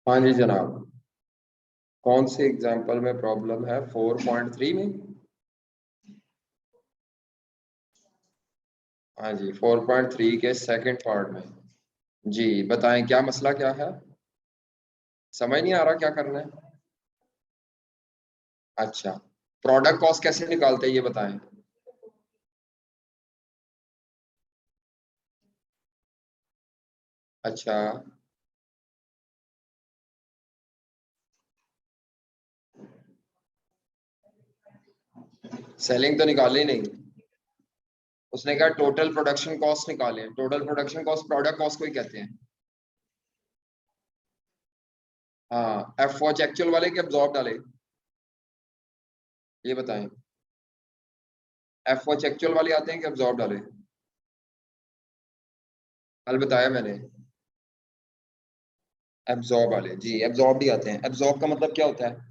हाँ जी जनाब, कौन से एग्जाम्पल में प्रॉब्लम है? 4.3 में। हाँ जी, 4.3 के सेकंड पार्ट में। जी बताएं, क्या मसला क्या है? समझ नहीं आ रहा क्या करना है? अच्छा, प्रोडक्ट कॉस्ट कैसे निकालते हैं ये बताएं। अच्छा, सेलिंग तो निकाली नहीं। उसने कहा टोटल प्रोडक्शन कॉस्ट निकालें। Total production cost product cost को ही कहते हैं। हाँ, एफ वॉच एक्चुअल वाले के एब्जॉर्ब डाले, ये बताएं। एफ वॉच एक्चुअल वाले आते हैं कि एब्जॉर्ब डाले? कल बताया मैंने, एब्जॉर्ब वाले। जी एब्जॉर्ब ही आते हैं। एब्जॉर्ब का मतलब क्या होता है?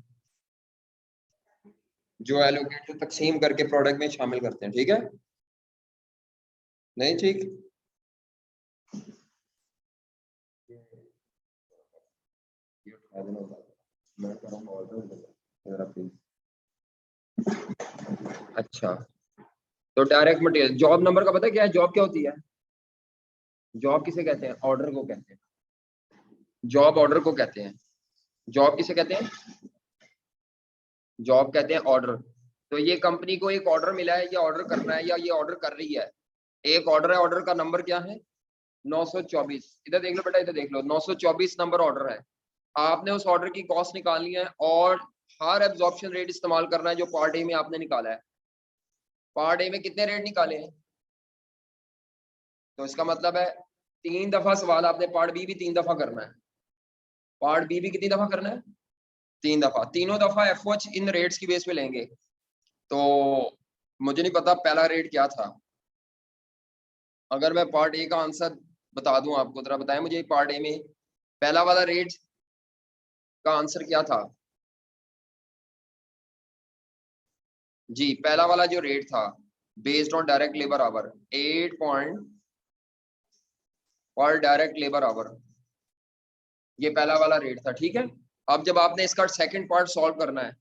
जो एलोकेट तकसीम करके प्रोडक्ट में शामिल करते हैं, ठीक है? नहीं ठीक? ये उठा देना होगा। मैं कर रहा हूँ ऑर्डर जरा प्लीज। अच्छा, तो डायरेक्ट मटेरियल जॉब नंबर का पता है क्या है? जॉब क्या होती है? जॉब किसे कहते हैं? ऑर्डर को कहते हैं। जॉब ऑर्डर को कहते हैं। जॉब किसे कहते हैं? जॉब कहते हैं ऑर्डर। तो ये कंपनी को एक ऑर्डर मिला है, ये ऑर्डर करना है या ये ऑर्डर कर रही है। एक ऑर्डर है, ऑर्डर का नंबर क्या है? 924। इधर देख लो बेटा, इधर देख लो, 924 नंबर ऑर्डर है। आपने उस ऑर्डर की कॉस्ट निकालनी है और हर एब्जॉर्प्शन रेट इस्तेमाल करना है जो पार्ट ए में आपने निकाला है। पार्ट ए में कितने रेट निकाले हैं? तो इसका मतलब है 3 दफा सवाल आपने पार्ट बी भी 3 दफा करना है। पार्ट बी भी कितनी दफा करना है? 3 दफा। तीनों दफा एफ वॉच इन रेट्स की बेस पे लेंगे। तो मुझे नहीं पता पहला रेट क्या था। अगर मैं पार्ट ए का आंसर बता दूं आपको, जरा बताएं मुझे पार्ट ए में पहला वाला रेट का आंसर क्या था? जी पहला वाला जो रेट था based on direct labour our 8 point पर डायरेक्ट लेबर आवर, ये पहला वाला रेट था, ठीक है। अब जब आपने इसका सेकंड पार्ट सॉल्व करना है,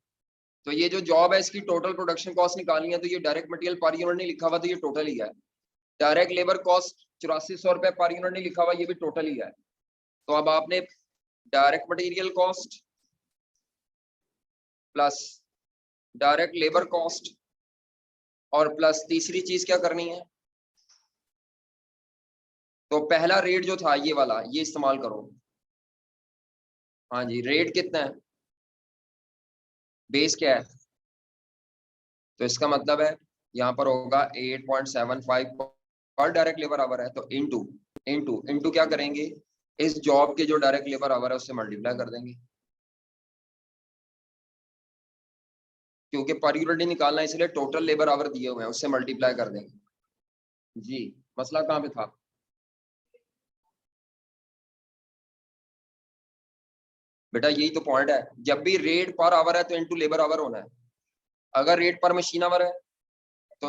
तो ये जो जॉब है इसकी टोटल प्रोडक्शन कॉस्ट निकालनी है, तो ये डायरेक्ट मटेरियल पर यूनिट नहीं लिखा हुआ, तो ये टोटल ही है। डायरेक्ट लेबर कॉस्ट 8400 रुपए पर यूनिट नहीं लिखा हुआ, ये भी टोटल ही है। तो अब आपने direct material cost plus direct labour cost और प्लस तीसरी चीज क्या करनी है? तो पहला रेट जो था ये वाला, ये इस्तेमाल करो। हाँ जी, रेट कितना है? बेस क्या है? तो इसका मतलब है यहाँ पर होगा 8.75 पर डायरेक्ट लेबर आवर है, तो इनटू इनटू इनटू क्या करेंगे? इस जॉब के जो डायरेक्ट लेबर आवर है उससे मल्टीप्लाई कर देंगे, क्योंकि पर यूनिट निकालना है इसलिए टोटल लेबर आवर दिए हुए हैं, उससे मल्टीप्लाई कर देंगे। जी, मसला कहाँ पे था? बेटा यही तो पॉइंट है, जब भी रेट पर आवर है तो इनटू लेबर आवर होना है। अगर रेट पर मशीन आवर है तो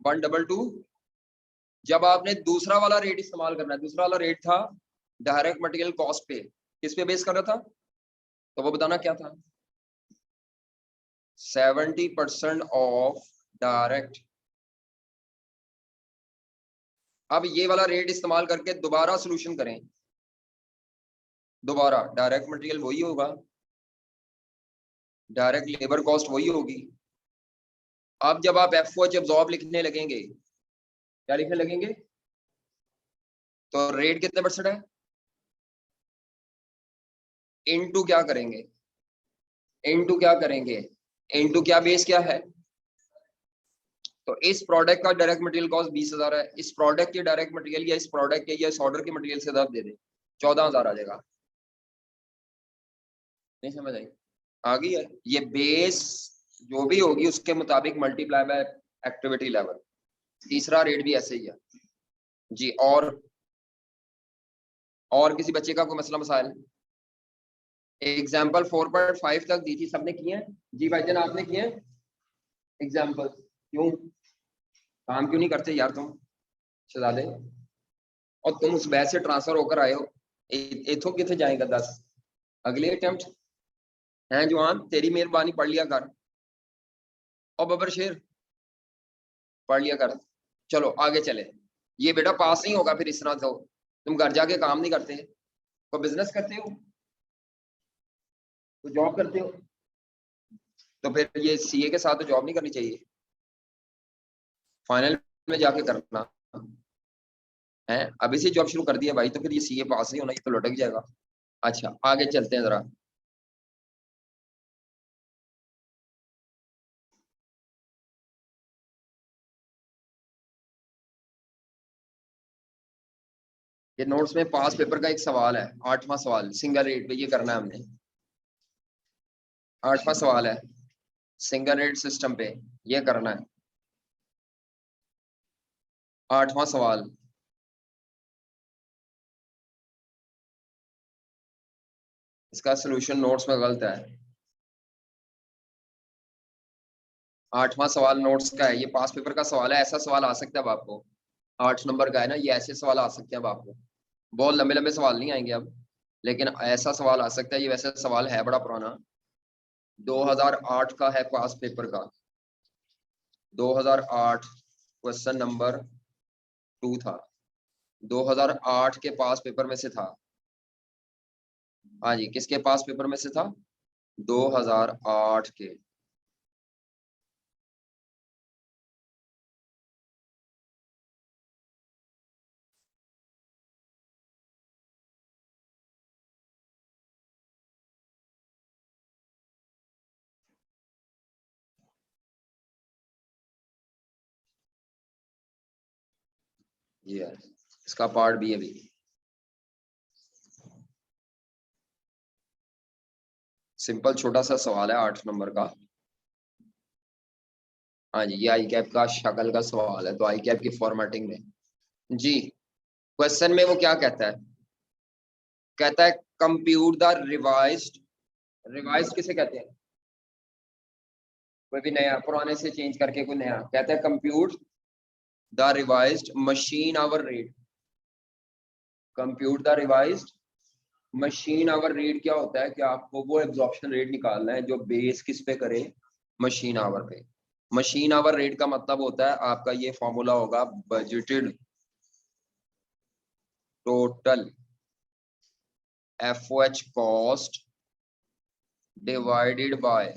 122। जब आपने दूसरा वाला रेट इस्तेमाल करना है, दूसरा वाला रेट था डायरेक्ट मटेरियल कॉस्ट पे, किस पे बेस कर रहा था? तो वो बताना क्या था? 70% ऑफ डायरेक्ट। अब ये वाला रेट इस्तेमाल करके दोबारा सोल्यूशन करें। दोबारा डायरेक्ट मटेरियल वही होगा, डायरेक्ट लेबर कॉस्ट वही होगी। अब जब आप एफ ओ एच एब्जॉर्ब लिखने लगेंगे, क्या लिखने लगेंगे? तो रेट कितने परसेंट है? इनटू क्या करेंगे? इनटू क्या करेंगे? इनटू क्या बेस क्या है? तो इस प्रोडक्ट का डायरेक्ट मटेरियल कॉस्ट 20,000 है, इस प्रोडक्ट के डायरेक्ट मटेरियल या इस प्रोडक्ट के या इस ऑर्डर के मटेरियल से दे दे 14,000 आ जाएगा। नहीं समझ आई? आ गई है? ये बेस जो भी होगी उसके मुताबिक मल्टीप्लाई बाय एक्टिविटी लेवल। तीसरा रेट भी ऐसे ही है। जी, और किसी बच्चे का कोई मसला मसाइल? एग्जाम्पल 4.5 तक दी थी, सबने किए हैं? जी भाईजान आपने किए हैं एग्जाम्पल? क्यों? काम क्यों नहीं करते यार तुम शहजादे? और तुम उस बैच से ट्रांसफर होकर आए हो, इथों किथे जाएगा 10? अगले अटेम्प्ट है जवान, तेरी मेहरबानी पढ़ लिया कर। और बबर शेर पढ़ लिया कर। चलो आगे चले। ये बेटा पास नहीं होगा फिर इस तरह से। तुम घर जाके काम नहीं करते, कोई बिजनेस करते हो, तो जॉब करते हो, तो फिर ये सीए के साथ तो जॉब नहीं करनी चाहिए, फाइनल में जाके करना है। अभी से जॉब शुरू कर दिया भाई, तो फिर ये सीए पास नहीं होना, ये तो लटक जाएगा। अच्छा आगे चलते हैं जरा। ये नोट्स में पास पेपर का एक सवाल है, 8वां सवाल, सिंगल रेट पे ये करना है हमने। 8वां सवाल है सिंगल रेट सिस्टम पे, ये करना है। 8वां सवाल, इसका सोल्यूशन नोट्स में गलत है। 8वां सवाल नोट्स का है, ये पास पेपर का सवाल है। ऐसा सवाल आ सकता है अब आपको, 8 नंबर का है ना, ये ऐसे सवाल आ सकते हैं अब आपको। बहुत लंबे लंबे सवाल नहीं आएंगे अब, लेकिन ऐसा सवाल आ सकता है। ये वैसे सवाल है बड़ा पुराना, 2008 का है पास पेपर का। 2008 क्वेश्चन नंबर 2 था, 2008 के पास पेपर में से था। हाँ जी, किसके पास पेपर में से था? 2008 के। ये है, इसका पार्ट बी है भी। सिंपल छोटा सा सवाल है 8 नंबर का। हाँ जी, ये आई कैप का शक्ल का सवाल है, तो आई कैप की फॉर्मेटिंग में जी। क्वेश्चन में वो क्या कहता है? कहता है कंप्यूट द रिवाइज्ड, रिवाइज किसे कहते हैं? कोई भी नया, पुराने से चेंज करके कोई नया। कहता है compute the revised machine hour rate. Compute the revised machine hour rate क्या होता है कि आपको वो एब्जॉर्प्शन रेट निकालना है जो बेस किस पे करे, मशीन आवर पे। मशीन आवर रेट का मतलब होता है आपका ये फॉर्मूला होगा, budgeted total FOH cost divided by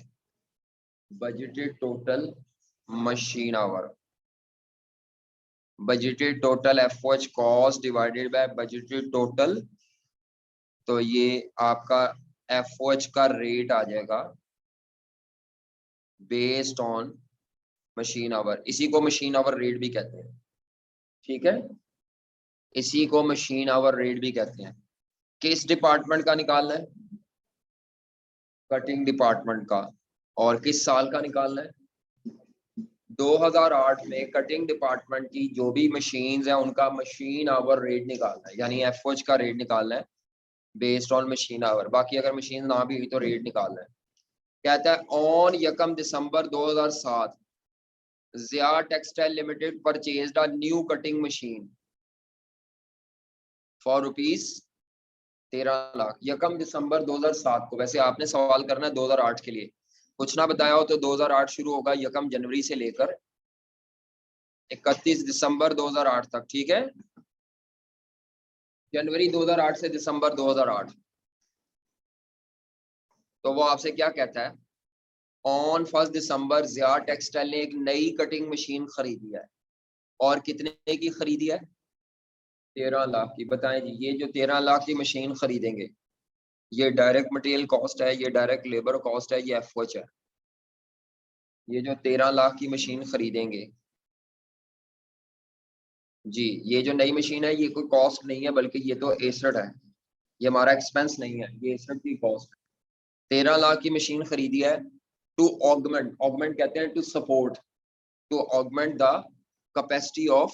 budgeted total machine our. Budgeted total FOH cost divided by budgeted total, तो ये आपका एफओएच का रेट आ जाएगा बेस्ड ऑन मशीन आवर। इसी को मशीन आवर रेट भी कहते हैं, ठीक है, इसी को मशीन आवर रेट भी कहते हैं। किस डिपार्टमेंट का निकालना है? कटिंग डिपार्टमेंट का। और किस साल का निकालना है? 2008 में कटिंग डिपार्टमेंट की जो भी मशीन्स हैं उनका मशीन आवर रेट निकालना है, यानी एफओएच का रेट निकालना है बेस्ड ऑन मशीन आवर। बाकी अगर मशीन ना भी हुई तो रेट निकालना है। कहता है on 1 December 2007 Jiya textile limited purchased a new cutting machine for rupees 13 lakh. 1 दिसंबर 2007 को, वैसे आपने सवाल करना है 2008 के लिए, कुछ ना बताया हो तो 2008 शुरू होगा 1 जनवरी से लेकर 31 दिसंबर 2008 तक, ठीक है, जनवरी 2008 से दिसंबर 2008। तो वो आपसे क्या कहता है? ऑन 1 दिसंबर जिया टेक्सटाइल ने एक नई कटिंग मशीन खरीदी है, और कितने की खरीदी है? 13 लाख की। बताएं जी, ये जो 13 लाख की मशीन खरीदेंगे, ये डायरेक्ट मटेरियल कॉस्ट है, ये डायरेक्ट लेबर कॉस्ट है, ये एफओएच है। ये जो 13 लाख की मशीन खरीदेंगे जी, ये जो नई मशीन है ये कोई कॉस्ट नहीं है, बल्कि ये तो एसेट है, ये हमारा एक्सपेंस नहीं है, ये एसेट की कॉस्ट है। 13 लाख की मशीन खरीदी है टू ऑगमेंट, ऑगमेंट कहते हैं to support, to augment the capacity of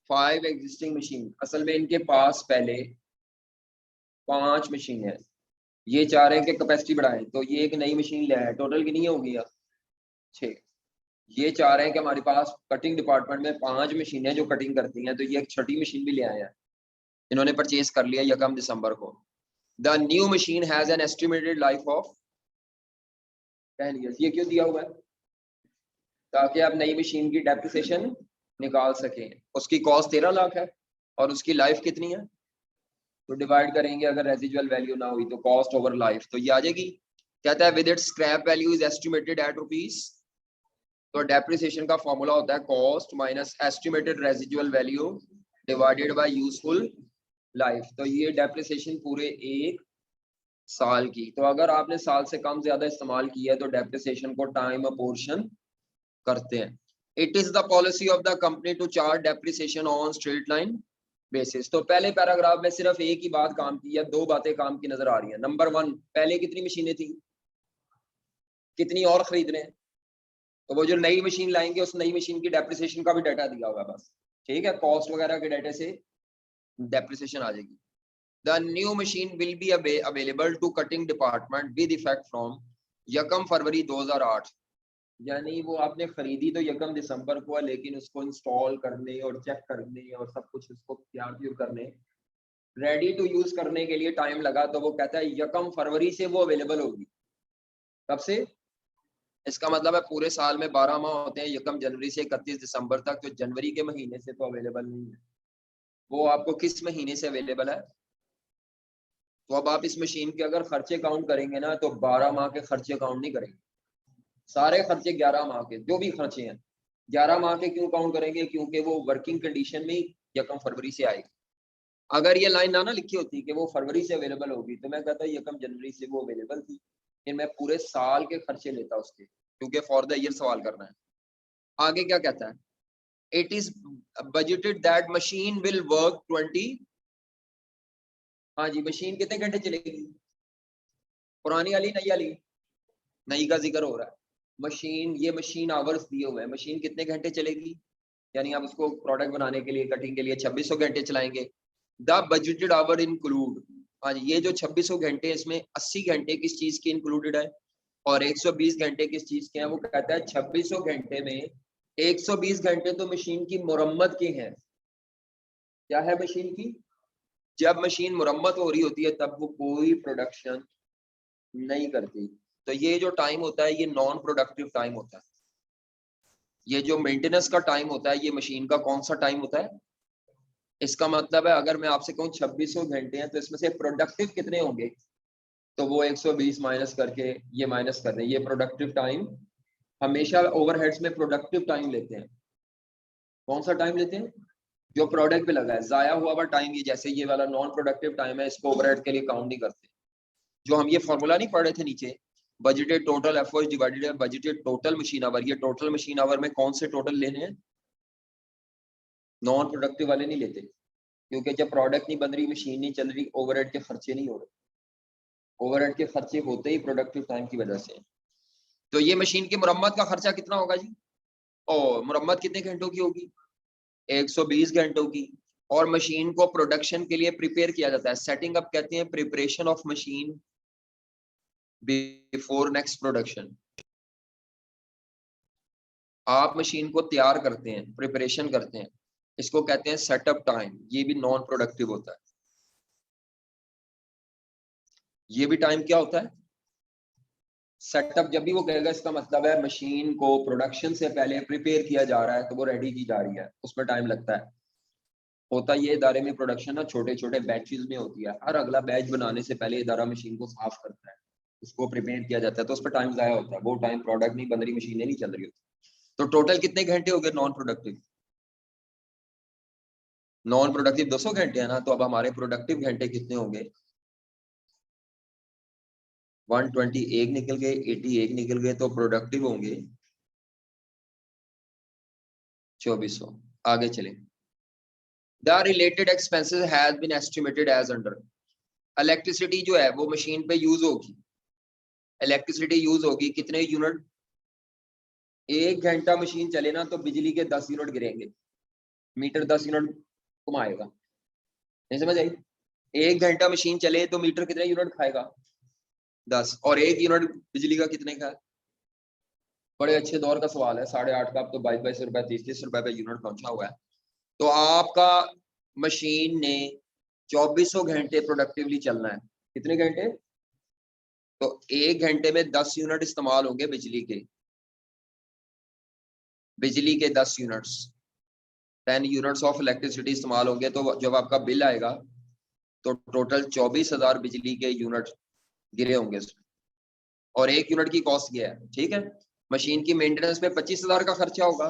5 existing machine. असल में इनके पास पहले 5 मशीन है, ये चाह रहे हैं कि कैपेसिटी बढ़ाएं, तो ये एक नई मशीन ले आए। टोटल कितनी होगी यार? 6। ये चाह रहे हैं कि हमारे पास कटिंग डिपार्टमेंट में 5 मशीनें जो कटिंग करती हैं, तो ये एक छठी मशीन भी ले आए हैं, इन्होंने परचेज कर लिया 1 दिसंबर को। The new machine has an estimated life of 10 years। ये क्यों दिया हुआ है? ताकि आप नई मशीन की डेप्रिसिएशन निकाल सकें। उसकी कॉस्ट 13 लाख है और उसकी लाइफ कितनी है, तो डिवाइड करेंगे, अगर रेजिजुअल वैल्यू ना हुई तो कॉस्ट ओवर लाइफ, तो ये आ जाएगी। कहता है with its scrap value is estimated at rupees, तो डेप्रिसिएशन का फॉर्मूला होता है cost minus estimated residual value divided by useful life. तो ये डेप्रिसिएशन पूरे 1 साल की, तो अगर आपने साल से कम ज्यादा इस्तेमाल किया है तो डेप्रिसिएशन को टाइम अपोर्शन करते हैं। It is the policy of the company to charge depreciation on straight line basis. तो पहले पैराग्राफ में सिर्फ एक ही बात काम की है, 2 बातें काम की नजर आ रही है। नंबर 1, पहले कितनी मशीनें थी, कितनी और खरीद रहे हैं, तो वो जो नई मशीन लाएंगे उस नई मशीन की डेप्रिसिएशन का भी डाटा दिया होगा बस, ठीक है, कॉस्ट वगैरह के डाटा से डेप्रिसिएशन आ जाएगी। The new machine will be available to cutting department with effect from 1 February 2008। यानी वो आपने खरीदी तो 1 दिसंबर को है, लेकिन उसको इंस्टॉल करने और चेक करने और सब कुछ उसको तैयार करने, रेडी टू यूज करने के लिए टाइम लगा। तो वो कहता है 1 फरवरी से वो अवेलेबल होगी। कब से? इसका मतलब है पूरे साल में 12 माह होते हैं, 1 जनवरी से 31 दिसंबर तक, तो जनवरी के महीने से तो अवेलेबल नहीं है। वो आपको किस महीने से अवेलेबल है? तो अब आप इस मशीन के अगर खर्चे काउंट करेंगे ना, तो 12 माह के खर्चे काउंट नहीं करेंगे, सारे खर्चे 11 माह के जो भी खर्चे हैं 11 माह के क्यों काउंट करेंगे? क्योंकि वो वर्किंग कंडीशन में 1 फरवरी से आएगी। अगर ये लाइन ना लिखी होती कि वो फरवरी से अवेलेबल होगी, तो मैं कहता 1 जनवरी से वो अवेलेबल थी, फिर मैं पूरे साल के खर्चे लेता उसके, क्योंकि फॉर द ईयर सवाल करना है। आगे क्या कहता है? It is budgeted that machine will work 20। हाँ जी, मशीन कितने घंटे चलेगी? पुरानी वाली, नई वाली? नई का जिक्र हो रहा है। मशीन, ये मशीन आवर्स दिए हुए हैं, मशीन कितने घंटे चलेगी, यानी आप उसको प्रोडक्ट बनाने के लिए, कटिंग के लिए 2600 घंटे चलाएंगे। द बजटेड आवर इंक्लूड, हाँ जी, ये जो 2600 घंटे, इसमें 80 घंटे किस चीज की इंक्लूडेड है और 120 घंटे किस चीज के हैं? वो कहता है 2600 घंटे में 120 घंटे तो मशीन की मुरम्मत के हैं। क्या है मशीन की? जब मशीन मुरम्मत हो रही होती है तब वो कोई प्रोडक्शन नहीं करती। तो ये जो टाइम होता है ये नॉन प्रोडक्टिव टाइम होता है। ये जो मेंटेनेंस का टाइम होता है ये मशीन का कौन सा टाइम होता है? इसका मतलब है अगर मैं आपसे कहूँ 2600 घंटे हैं तो इसमें से प्रोडक्टिव कितने होंगे, तो वो 120 माइनस करके ये माइनस कर दें, ये प्रोडक्टिव टाइम। हमेशा ओवरहेड्स में प्रोडक्टिव टाइम लेते हैं। कौन सा टाइम लेते हैं? जो प्रोडक्ट पे लगा है, जाया हुआ हुआ टाइम, ये जैसे ये वाला नॉन प्रोडक्टिव टाइम है, इसको ओवरहेड के लिए काउंट नहीं करते। जो हम ये फॉर्मूला नहीं पढ़ रहे थे नीचे, budgeted total efforts divided by budgeted total machine our, ये टोटल मशीन आवर में कौन से टोटल लेने हैं? नॉन प्रोडक्टिव वाले नहीं लेते, क्योंकि जब प्रोडक्ट नहीं बन रही, मशीन नहीं चल रही, ओवरहेड के खर्चे नहीं हो रहे। ओवरहेड के खर्चे होते ही प्रोडक्टिव टाइम की वजह से। तो ये मशीन की मुरम्मत का खर्चा कितना होगा जी? और मुरम्मत कितने घंटों की होगी? 120 घंटों की। और मशीन को प्रोडक्शन के लिए प्रिपेयर किया जाता है, सेटिंग अप कहते हैं, preparation of machine before next production. आप मशीन को तैयार करते हैं, प्रिपरेशन करते हैं, इसको कहते हैं सेटअप टाइम। ये भी नॉन प्रोडक्टिव होता है। ये भी टाइम क्या होता है? सेटअप। जब भी वो कहेगा इसका मतलब है मशीन को प्रोडक्शन से पहले प्रिपेयर किया जा रहा है, तो वो रेडी की जा रही है, उसमें टाइम लगता है। होता ये इदारे में प्रोडक्शन ना छोटे छोटे बैचेस में होती है, हर अगला बैच बनाने से पहले इदारा मशीन को साफ करता है, उसको प्रिपेयर किया जाता है, तो उस पर टाइम जाया होता है। वो टाइम प्रोडक्ट नहीं बन रही, मशीनें नहीं चल रही होती। तो टोटल कितने घंटे हो गए नॉन प्रोडक्टिव? नॉन प्रोडक्टिव 200 घंटे है ना, तो अब हमारे प्रोडक्टिव घंटे कितने होंगे? 120 एक निकल गए, 80 एक निकल गए, तो प्रोडक्टिव होंगे 2400। आगे चलें। The related expenses has been estimated as under. Electricity जो है वो मशीन पे यूज होगी, इलेक्ट्रिसिटी यूज होगी कितने यूनिट? 1 घंटा मशीन चले ना तो बिजली के 10 यूनिट गिरेंगे, मीटर 10 यूनिट घुमाएगा, नहीं समझ आई? 1 घंटा मशीन चले तो मीटर कितने यूनिट खाएगा? 10। और 1 यूनिट बिजली का कितने का है? बड़े अच्छे दौर का सवाल है। 8.5 का अब तो 22 रुपए 30 रुपए पे यूनिट पहुंचा हुआ है। तो आपका मशीन ने 2400 घंटे प्रोडक्टिवली चलना है। कितने घंटे? तो 1 घंटे में 10 यूनिट इस्तेमाल होंगे बिजली के। 10 यूनिट्स, 10 यूनिट्स ऑफ इलेक्ट्रिसिटी इस्तेमाल होंगे। तो जब आपका बिल आएगा तो टोटल 24,000 बिजली के यूनिट गिरे होंगे इसमें, और 1 यूनिट की कॉस्ट ये है। ठीक है, मशीन की मेंटेनेंस में 25,000 का खर्चा होगा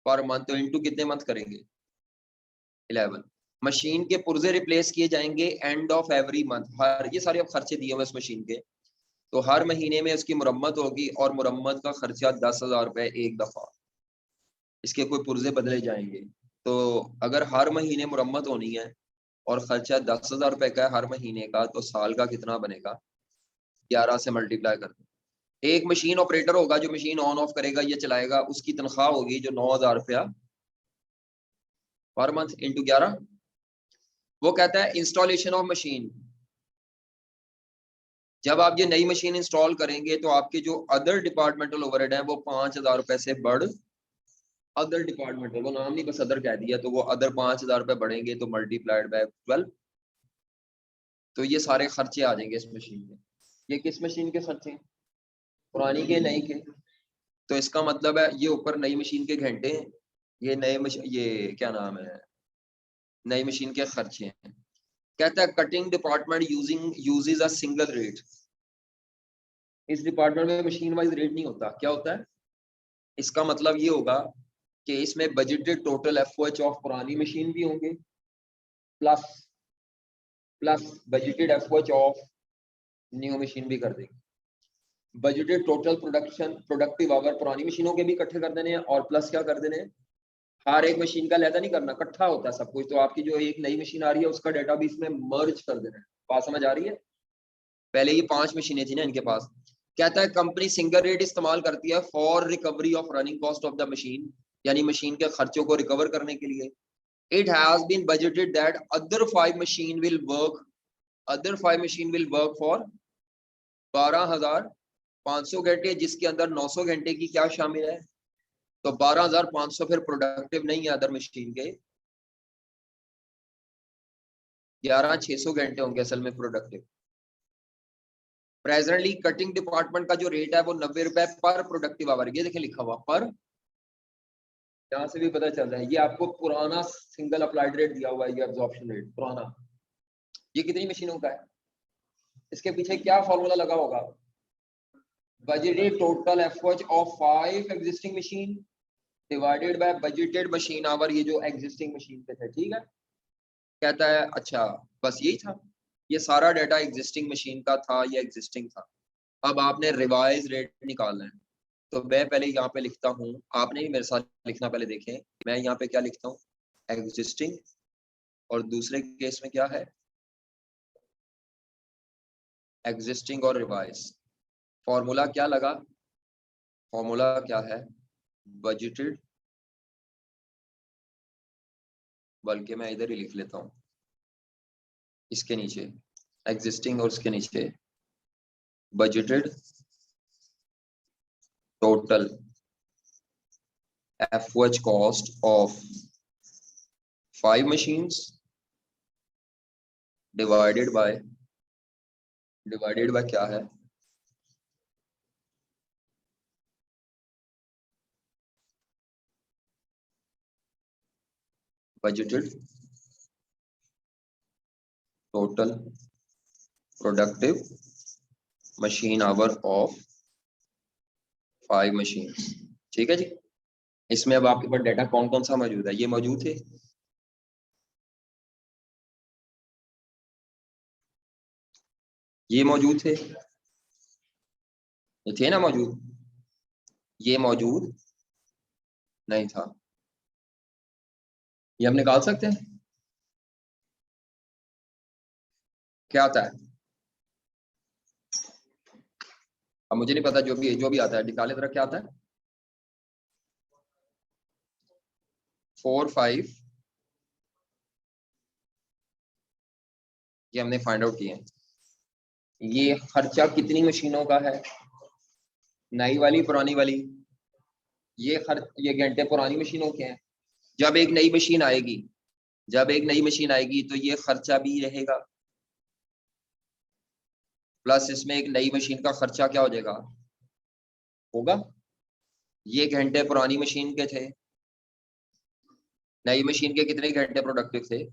पर मंथ। तो इंटू कितने मंथ करेंगे? 11। मशीन के पुर्जे रिप्लेस किए जाएंगे एंड ऑफ एवरी मंथ। हर, ये सारे अब खर्चे दिए हुए इस मशीन के, तो हर महीने में उसकी मुरम्मत होगी और मुरम्मत का खर्चा 10,000 रुपए एक दफा। इसके कोई पुर्जे बदले जाएंगे। तो अगर हर महीने मुरम्मत होनी है और खर्चा 10,000 रुपए का है हर महीने का, तो साल का कितना बनेगा? 11 से मल्टीप्लाई कर दो। एक मशीन ऑपरेटर होगा जो मशीन ऑन ऑफ करेगा, ये चलाएगा, उसकी तनख्वाह होगी जो 9,000 रुपया पर मंथ इंटू 11। वो कहता है इंस्टॉलेशन ऑफ मशीन। जब आप ये नई मशीन इंस्टॉल करेंगे तो आपके जो अदर डिपार्टमेंटल ओवरहेड है वो 5,000 रुपए से बढ़, अदर डिपार्टमेंटल, वो नाम नहीं बस अदर कह दिया, तो वो अदर 5,000 रुपए बढ़ेंगे तो मल्टीप्लाइड बाय 12। तो ये सारे खर्चे आ जाएंगे इस मशीन में। ये किस मशीन के खर्चे? पुरानी के, नई के। तो इसका मतलब है ये ऊपर नई मशीन के घंटे हैं, ये ये क्या नाम है, नई मशीन के खर्चे हैं। कहता है cutting department uses a single rate. इस डिपार्टमेंट में मशीन वाइज रेट नहीं होता। क्या होता है? इसका मतलब ये होगा कि इसमें बजटेड टोटल एफओएच ऑफ पुरानी मशीन भी होंगे plus budgeted FOH of new machine भी कर देंगे। बजटेड टोटल प्रोडक्टिव आवर पुरानी मशीनों के भी इकट्ठे कर देने हैं और प्लस क्या कर देने हैं, हर एक मशीन का लहदा नहीं करना, इकट्ठा होता है सब कुछ। तो आपकी जो एक नई मशीन आ रही है उसका डेटा भी इसमें मर्ज कर देना है। बात समझ आ रही है? पहले ये 5 मशीनें थी ना इनके पास। कहता है कंपनी सिंगल रेट इस्तेमाल करती है for recovery of running cost of the machine, यानी मशीन के खर्चों को रिकवर करने के लिए। It has been budgeted that other 5 machine will work for 12,500 घंटे, जिसके अंदर 900 घंटे की क्या शामिल है? तो 12,500 फिर प्रोडक्टिव नहीं है अदर मशीन के, 11,600 घंटे होंगे असल में प्रोडक्टिव। प्रेजेंटली कटिंग डिपार्टमेंट का जो रेट है वो 90 रुपए पर प्रोडक्टिव आवर। ये देखें लिखा हुआ पर, यहाँ से भी पता चल रहा है ये आपको पुराना सिंगल अप्लाइड रेट दिया हुआ है, ये एब्जॉर्प्शन रेट पुराना। ये कितनी मशीनों का है? इसके पीछे क्या फॉर्मूला लगा होगा? Budgeted total FOH of 5 existing machine divided by budgeted machine our, ये जो एग्जिस्टिंग मशीन पे थे। ठीक है, कहता है अच्छा बस यही था, ये सारा डाटा एग्जिस्टिंग मशीन का था, ये एग्जिस्टिंग था। अब आपने रिवाइज रेट निकालना है, तो मैं पहले यहाँ पे लिखता हूँ, आपने भी मेरे साथ लिखना। पहले देखें मैं यहाँ पे क्या लिखता हूँ, एग्जिस्टिंग, और दूसरे केस में क्या है, एग्जिस्टिंग और रिवाइज। फॉर्मूला क्या लगा? फॉर्मूला क्या है? बजटेड, बल्कि मैं इधर ही लिख लेता हूँ, इसके नीचे एग्जिस्टिंग और उसके नीचे budgeted total FOH cost of 5 machines divided by क्या है, budgeted total productive machine hour of 5 machines। ठीक है जी। इसमें अब आपके पास डाटा कौन कौन सा मौजूद है? ये मौजूद थे, ये मौजूद थे, ये थे ना मौजूद, ये मौजूद नहीं था। ये हम निकाल सकते हैं, क्या आता है? अब मुझे नहीं पता, जो भी आता है निकाले तरह क्या आता है। 4, 5 ये हमने फाइंड आउट किए। ये खर्चा कितनी मशीनों का है? नई वाली पुरानी वाली, ये घंटे पुरानी मशीनों के हैं। जब एक नई मशीन आएगी, तो ये खर्चा भी रहेगा, प्लस इसमें एक नई मशीन का खर्चा क्या हो जाएगा, होगा। ये घंटे पुरानी मशीन के थे, नई मशीन के कितने घंटे प्रोडक्टिव थे,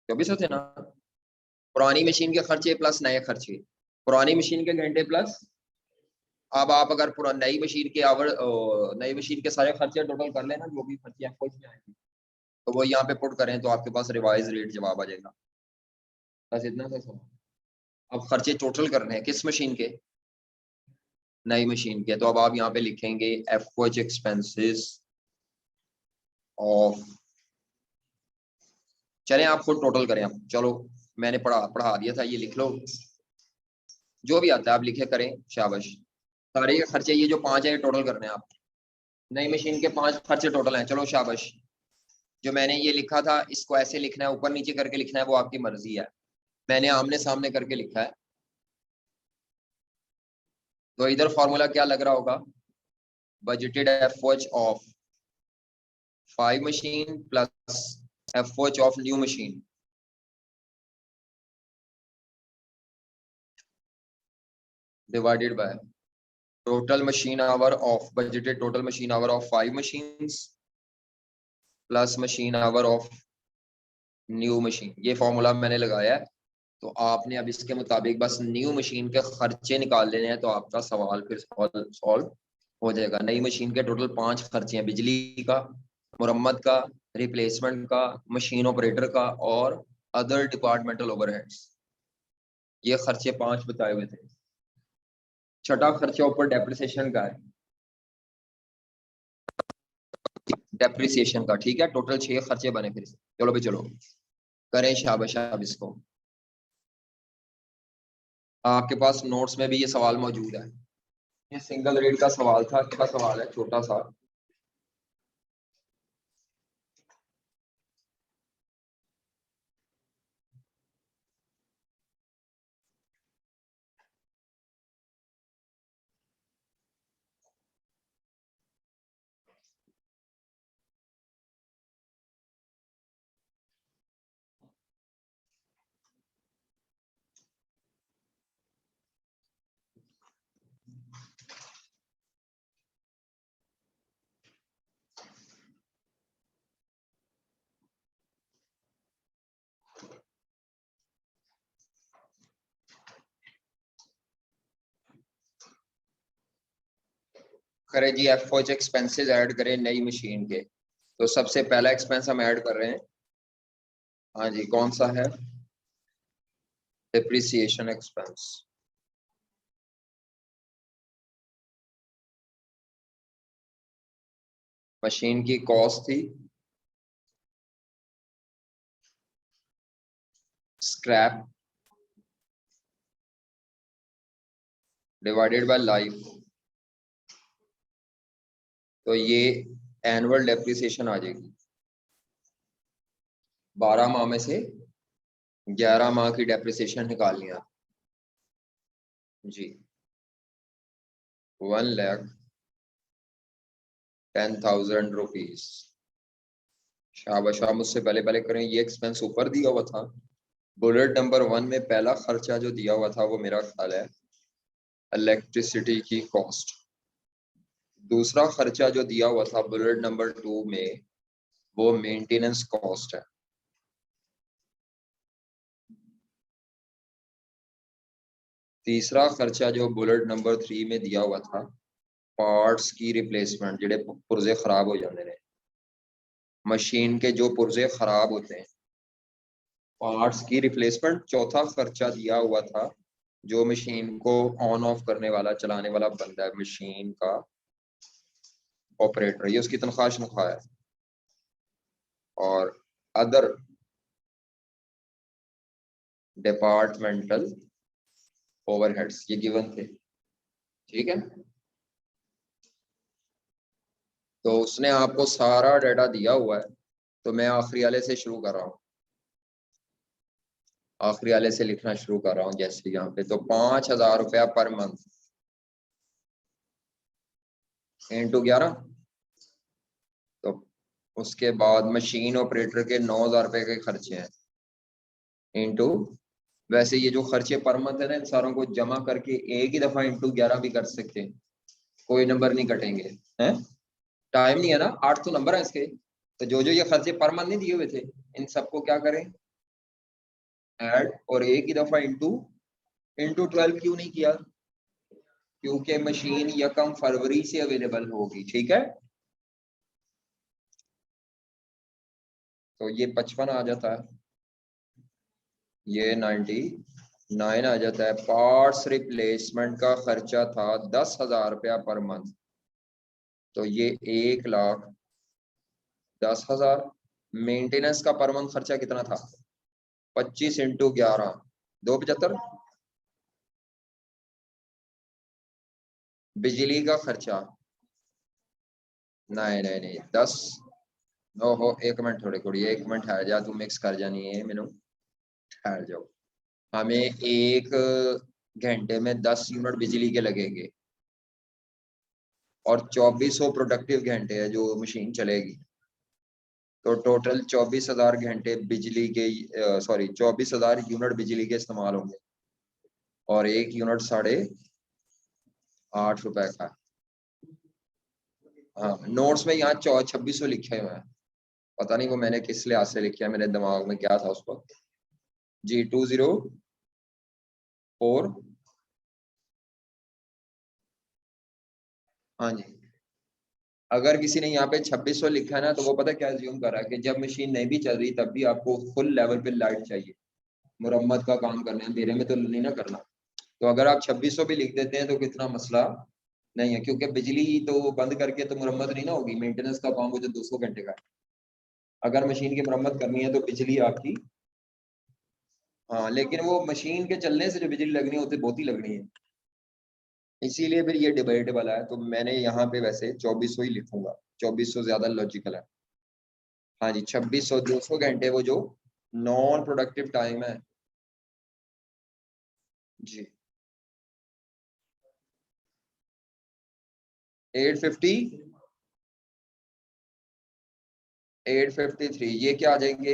2400 थे ना। पुरानी मशीन के खर्चे प्लस नए खर्चे, पुरानी मशीन के घंटे प्लस, अब आप अगर नई मशीन के नई मशीन के सारे खर्चे टोटल कर लेना, जो भी खर्चे आपको इसमें आएंगे, तो वो यहाँ पे पुट करें तो आपके पास रिवाइज रेट जवाब आ जाएगा। बस इतना सा सवाल। अब खर्चे टोटल करने हैं किस मशीन के, नई मशीन के। तो अब आप यहाँ पे लिखेंगे एफओएच एक्सपेंसेस ऑफ, चलें आप खुद टोटल करें। अब चलो मैंने पढ़ा दिया था, ये लिख लो, जो भी आता है आप लिखे करें, शाबाश। सारे खर्चे ये जो 5 है टोटल करने हैं आप, नई मशीन के 5 खर्चे टोटल हैं, चलो शाबाश। जो मैंने ये लिखा था इसको ऐसे लिखना है, ऊपर नीचे करके लिखना है, वो आपकी मर्जी है। मैंने आमने सामने करके लिखा है, तो इधर फॉर्मूला क्या लग रहा होगा, budgeted FOH of 5 machine plus FOH of new machine divided by total machine hour of, budgeted total machine hour of 5 machines plus machine hour of new machine. ये फॉर्मूला मैंने लगाया है, तो आपने अब इसके मुताबिक बस न्यू मशीन के खर्चे निकाल लेने हैं, तो आपका सवाल फिर सॉल्व हो जाएगा। नई मशीन के टोटल 5 खर्चे हैं, बिजली का, मुरम्मत का, रिप्लेसमेंट का, मशीन ऑपरेटर का और अदर डिपार्टमेंटल ओवरहेड्स। ये खर्चे 5 बताए हुए थे। छठा खर्चा ऊपर डेप्रिसिएशन का है, डेप्रिसिएशन का, ठीक है। टोटल 6 खर्चे बने फिर से। चलो भाई चलो करें शाबाश इसको। आपके पास नोट्स में भी ये सवाल मौजूद है, ये सिंगल रेट का सवाल था, अच्छा सवाल है, छोटा सा। करें जी, एफओएच एक्सपेंसेस ऐड करें नई मशीन के। तो सबसे पहला एक्सपेंस हम ऐड कर रहे हैं, हाँ जी, कौन सा है, डिप्रिसिएशन एक्सपेंस। मशीन की कॉस्ट थी स्क्रैप डिवाइडेड बाय लाइफ, तो ये एनुअल डेप्रिसिएशन आ जाएगी। 12 माह में से 11 माह की डेप्रिसिएशन निकाल लिया जी, 1,10,000 रुपीज। शाबाश, मुझसे पहले पहले करें। ये एक्सपेंस ऊपर दिया हुआ था, बुलेट नंबर 1 में पहला खर्चा जो दिया हुआ था वो मेरा ख्याल है इलेक्ट्रिसिटी की कॉस्ट। दूसरा खर्चा जो दिया हुआ था बुलेट नंबर 2 में वो मेंटेनेंस कॉस्ट है। तीसरा खर्चा जो बुलेट नंबर 3 में दिया हुआ था पार्ट्स की रिप्लेसमेंट, जेडे पुर्जे खराब हो जाते हैं, मशीन के जो पुर्जे खराब होते हैं पार्ट्स की रिप्लेसमेंट। चौथा खर्चा दिया हुआ था जो मशीन को ऑन ऑफ करने वाला, चलाने वाला बंदा है, मशीन का ऑपरेटर, ये उसकी तनख्वाह है। और अदर डिपार्टमेंटल ओवरहेड्स ये गिवन थे, ठीक है। तो उसने आपको सारा डाटा दिया हुआ है, तो मैं आखिरी वाले से शुरू कर रहा हूँ, आखिरी वाले से लिखना शुरू कर रहा हूँ। जैसे यहाँ पे तो 5,000 रुपया पर मंथ, इंटू 11, तो उसके बाद मशीन ऑपरेटर के 9,000 रुपए के खर्चे हैं इंटू, वैसे ये जो खर्चे पर मंथ है ना, इन सारों को जमा करके एक ही दफा इंटू 11 भी कर सकते हैं, कोई नंबर नहीं कटेंगे हैं। टाइम नहीं है ना, 8 तो नंबर है इसके, तो जो जो ये खर्चे पर मंथ नहीं दिए हुए थे इन सबको क्या करें, ऐड, और एक ही दफा इंटू 12 क्यों नहीं किया, क्योंकि मशीन यकम फरवरी से अवेलेबल होगी, ठीक है। तो ये 55 आ जाता है, ये 99 आ जाता है। पार्ट्स रिप्लेसमेंट का खर्चा था 10,000 रुपया पर मंथ, तो ये 1,10,000। मेंटेनेंस का पर मंथ खर्चा कितना था, 25 इंटू 11, 275। बिजली का खर्चा, नहीं नहीं नहीं 10, ओहो एक मिनट, थोड़ी थोड़ी एक मिनट ठहर जा, तू मिक्स कर जानी है मैनू, ठहर जाओ। हमें एक घंटे में 10 यूनिट बिजली के लगेंगे और 2400 प्रोडक्टिव घंटे है जो मशीन चलेगी, तो टोटल 24,000 घंटे बिजली के, सॉरी 24,000 यूनिट बिजली के इस्तेमाल होंगे, और एक यूनिट 8.5 रुपए का। हाँ नोट्स में यहाँ 2600 लिखे हुए हैं, पता नहीं वो मैंने किस लिहाज से लिखा है, मेरे दिमाग में क्या था उस वक्त। जी 204, हाँ जी। अगर किसी ने यहाँ पे 2600 लिखा है ना, तो वो पता क्या ज्यूम कर रहा है कि जब मशीन नहीं भी चल रही तब भी आपको फुल लेवल पे लाइट चाहिए, मुरम्मत का काम करना है, अंधेरे में तो नहीं ना करना। तो अगर आप 2600 भी लिख देते हैं तो कितना मसला नहीं है, क्योंकि बिजली तो बंद करके तो मुरम्मत नहीं ना होगी, मेंटेनेंस का काम वो जो 200 घंटे का है। अगर मशीन की मुरम्मत करनी है तो बिजली आपकी, हाँ लेकिन वो मशीन के चलने से जो बिजली लगनी होती है बहुत ही लगनी है, इसीलिए फिर ये डिबेटेबल है। तो मैंने यहाँ पे वैसे 2400 ही लिखूंगा, 2400 ज्यादा लॉजिकल है। हाँ जी 2600, 200 घंटे वो जो नॉन प्रोडक्टिव टाइम है जी। 850, 853 ये क्या आ जाएंगे,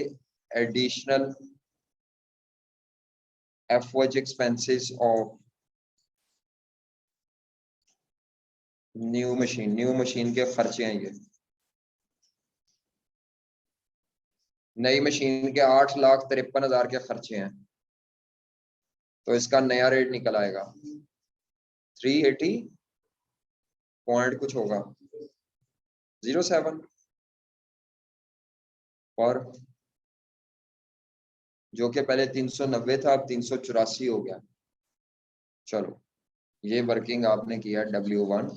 additional FOH expenses of new machine के खर्चे हैं ये। नई मशीन के 8,53,000 के खर्चे हैं, तो इसका नया रेट निकल आएगा 380 पॉइंट कुछ होगा, 07, और जो कि पहले 390 था अब 384 हो गया। चलो ये वर्किंग आपने किया W1,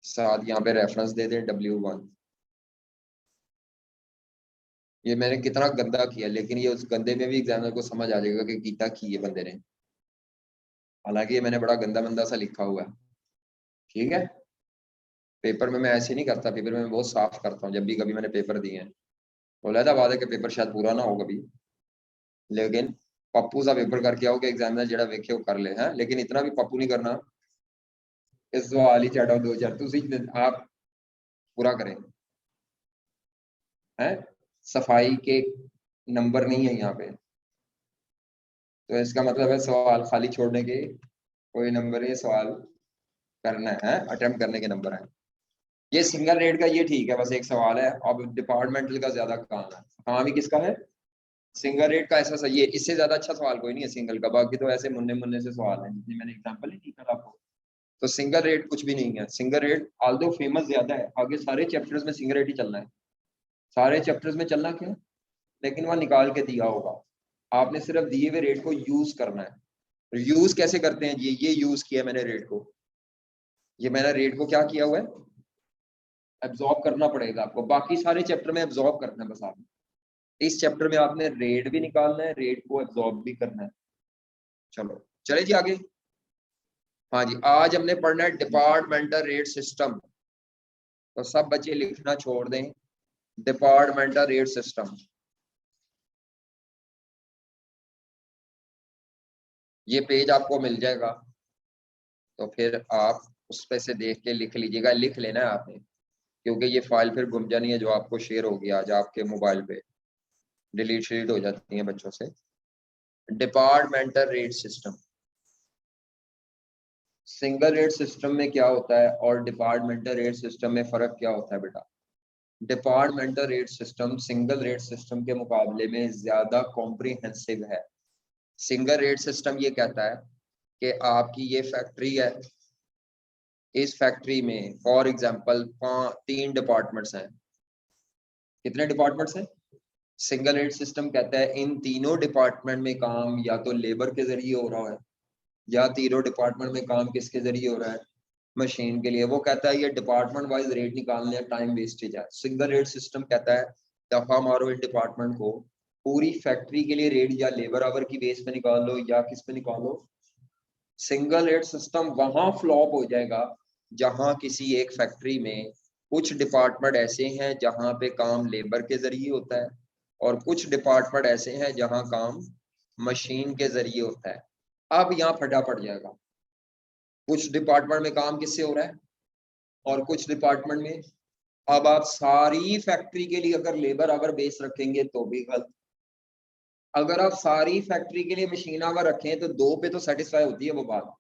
साथ यहाँ पे रेफरेंस दे दें W1। ये मैंने कितना गंदा किया, लेकिन ये उस गंदे में भी एग्जामिनर को समझ आ जाएगा कि गीता की है बंदे ने, हालांकि ये मैंने बड़ा गंदा मंदा सा लिखा हुआ है, ठीक है। पेपर में मैं ऐसे नहीं करता, पेपर में मैं बहुत साफ करता हूँ, जब भी कभी मैंने पेपर दिए हैं। अलहदा बात है कि पेपर शायद पूरा ना हो कभी, लेकिन पप्पू सा पेपर करके आओ कि एग्जामिनर जेड़ा वेखे वो कर ले हैं, लेकिन इतना भी पप्पू नहीं करना इस सवाल ही चढ़ाओ 2 4 आप पूरा करें हैं। सफाई के नंबर नहीं है यहाँ पे, तो इसका मतलब है सवाल खाली छोड़ने के कोई नंबर नहीं, सवाल करना है, अटेम्प्ट करने के नंबर है। ये सिंगल रेट का ये ठीक है, बस एक सवाल है, अब डिपार्टमेंटल का ज्यादा काम है, काम ही किसका है, सिंगल रेट का। ऐसा सही है, इससे ज्यादा अच्छा सवाल कोई नहीं है सिंगल का, बाकी तो ऐसे मुन्ने मुन्ने से सवाल है जितने मैंने एग्जांपल ही दी कल आपको। तो सिंगल रेट कुछ भी नहीं है, सिंगल रेट आल्दो फेमस ज्यादा है, आगे सारे चैप्टर्स में सिंगल रेट ही चलना है, सारे चैप्टर्स में चलना क्यों, लेकिन वहां निकाल के दिया होगा, आपने सिर्फ दिए हुए रेट को यूज करना है। यूज कैसे करते हैं, ये यूज किया मैंने रेट को, ये मैंने रेट को क्या किया हुआ है, एब्जॉर्ब करना पड़ेगा आपको, बाकी सारे चैप्टर में एब्जॉर्ब करना है बस आपने, इस चैप्टर में आपने रेट भी निकालना है, रेट को एब्जॉर्ब भी करना है। चलो चले जी आगे। हाँ जी आज हमने पढ़ना है डिपार्टमेंटल रेट सिस्टम, तो सब बच्चे लिखना छोड़ दें, डिपार्टमेंटल रेट सिस्टम। ये पेज आपको मिल जाएगा, तो फिर आप उस पे से देख के लिख लीजिएगा, लिख लेना है आपने, क्योंकि ये फाइल फिर गुम जानी है जो आपको शेयर होगी आज आपके मोबाइल पे, डिलीट शीट हो जाती है बच्चों से। Departmental rate system, single rate system में क्या होता है और डिपार्टमेंटल रेट सिस्टम में फर्क क्या होता है बेटा? Departmental rate system single rate system के मुकाबले में ज्यादा कॉम्प्रिहेंसिव है। सिंगल रेट सिस्टम ये कहता है कि आपकी ये फैक्ट्री है, इस फैक्ट्री में फॉर एग्जांपल 3 डिपार्टमेंट्स हैं। कितने डिपार्टमेंट्स हैं? सिंगल रेट सिस्टम कहता है इन तीनों डिपार्टमेंट में काम या तो लेबर के जरिए हो रहा है, या तीनों डिपार्टमेंट में काम किसके जरिए हो रहा है? मशीन के लिए। वो कहता है ये डिपार्टमेंट वाइज रेट निकालने टाइम वेस्टेज है। सिंगल रेट सिस्टम कहता है दफा मारो इन डिपार्टमेंट को, पूरी फैक्ट्री के लिए रेट या लेबर आवर की बेस पे निकाल लो या किस पे निकालो। सिंगल रेट सिस्टम वहां फ्लॉप हो जाएगा जहां किसी एक फैक्ट्री में कुछ डिपार्टमेंट ऐसे हैं जहां पे काम लेबर के जरिए होता है और कुछ डिपार्टमेंट ऐसे हैं जहां काम मशीन के जरिए होता है। अब यहाँ फटा पड़ जाएगा, कुछ डिपार्टमेंट में काम किससे हो रहा है और कुछ डिपार्टमेंट में। अब आप सारी फैक्ट्री के लिए अगर लेबर आवर बेस रखेंगे तो भी गलत, अगर आप सारी फैक्ट्री के लिए मशीन आवर रखें तो 2 पे तो सेटिस्फाई होती है वो बात।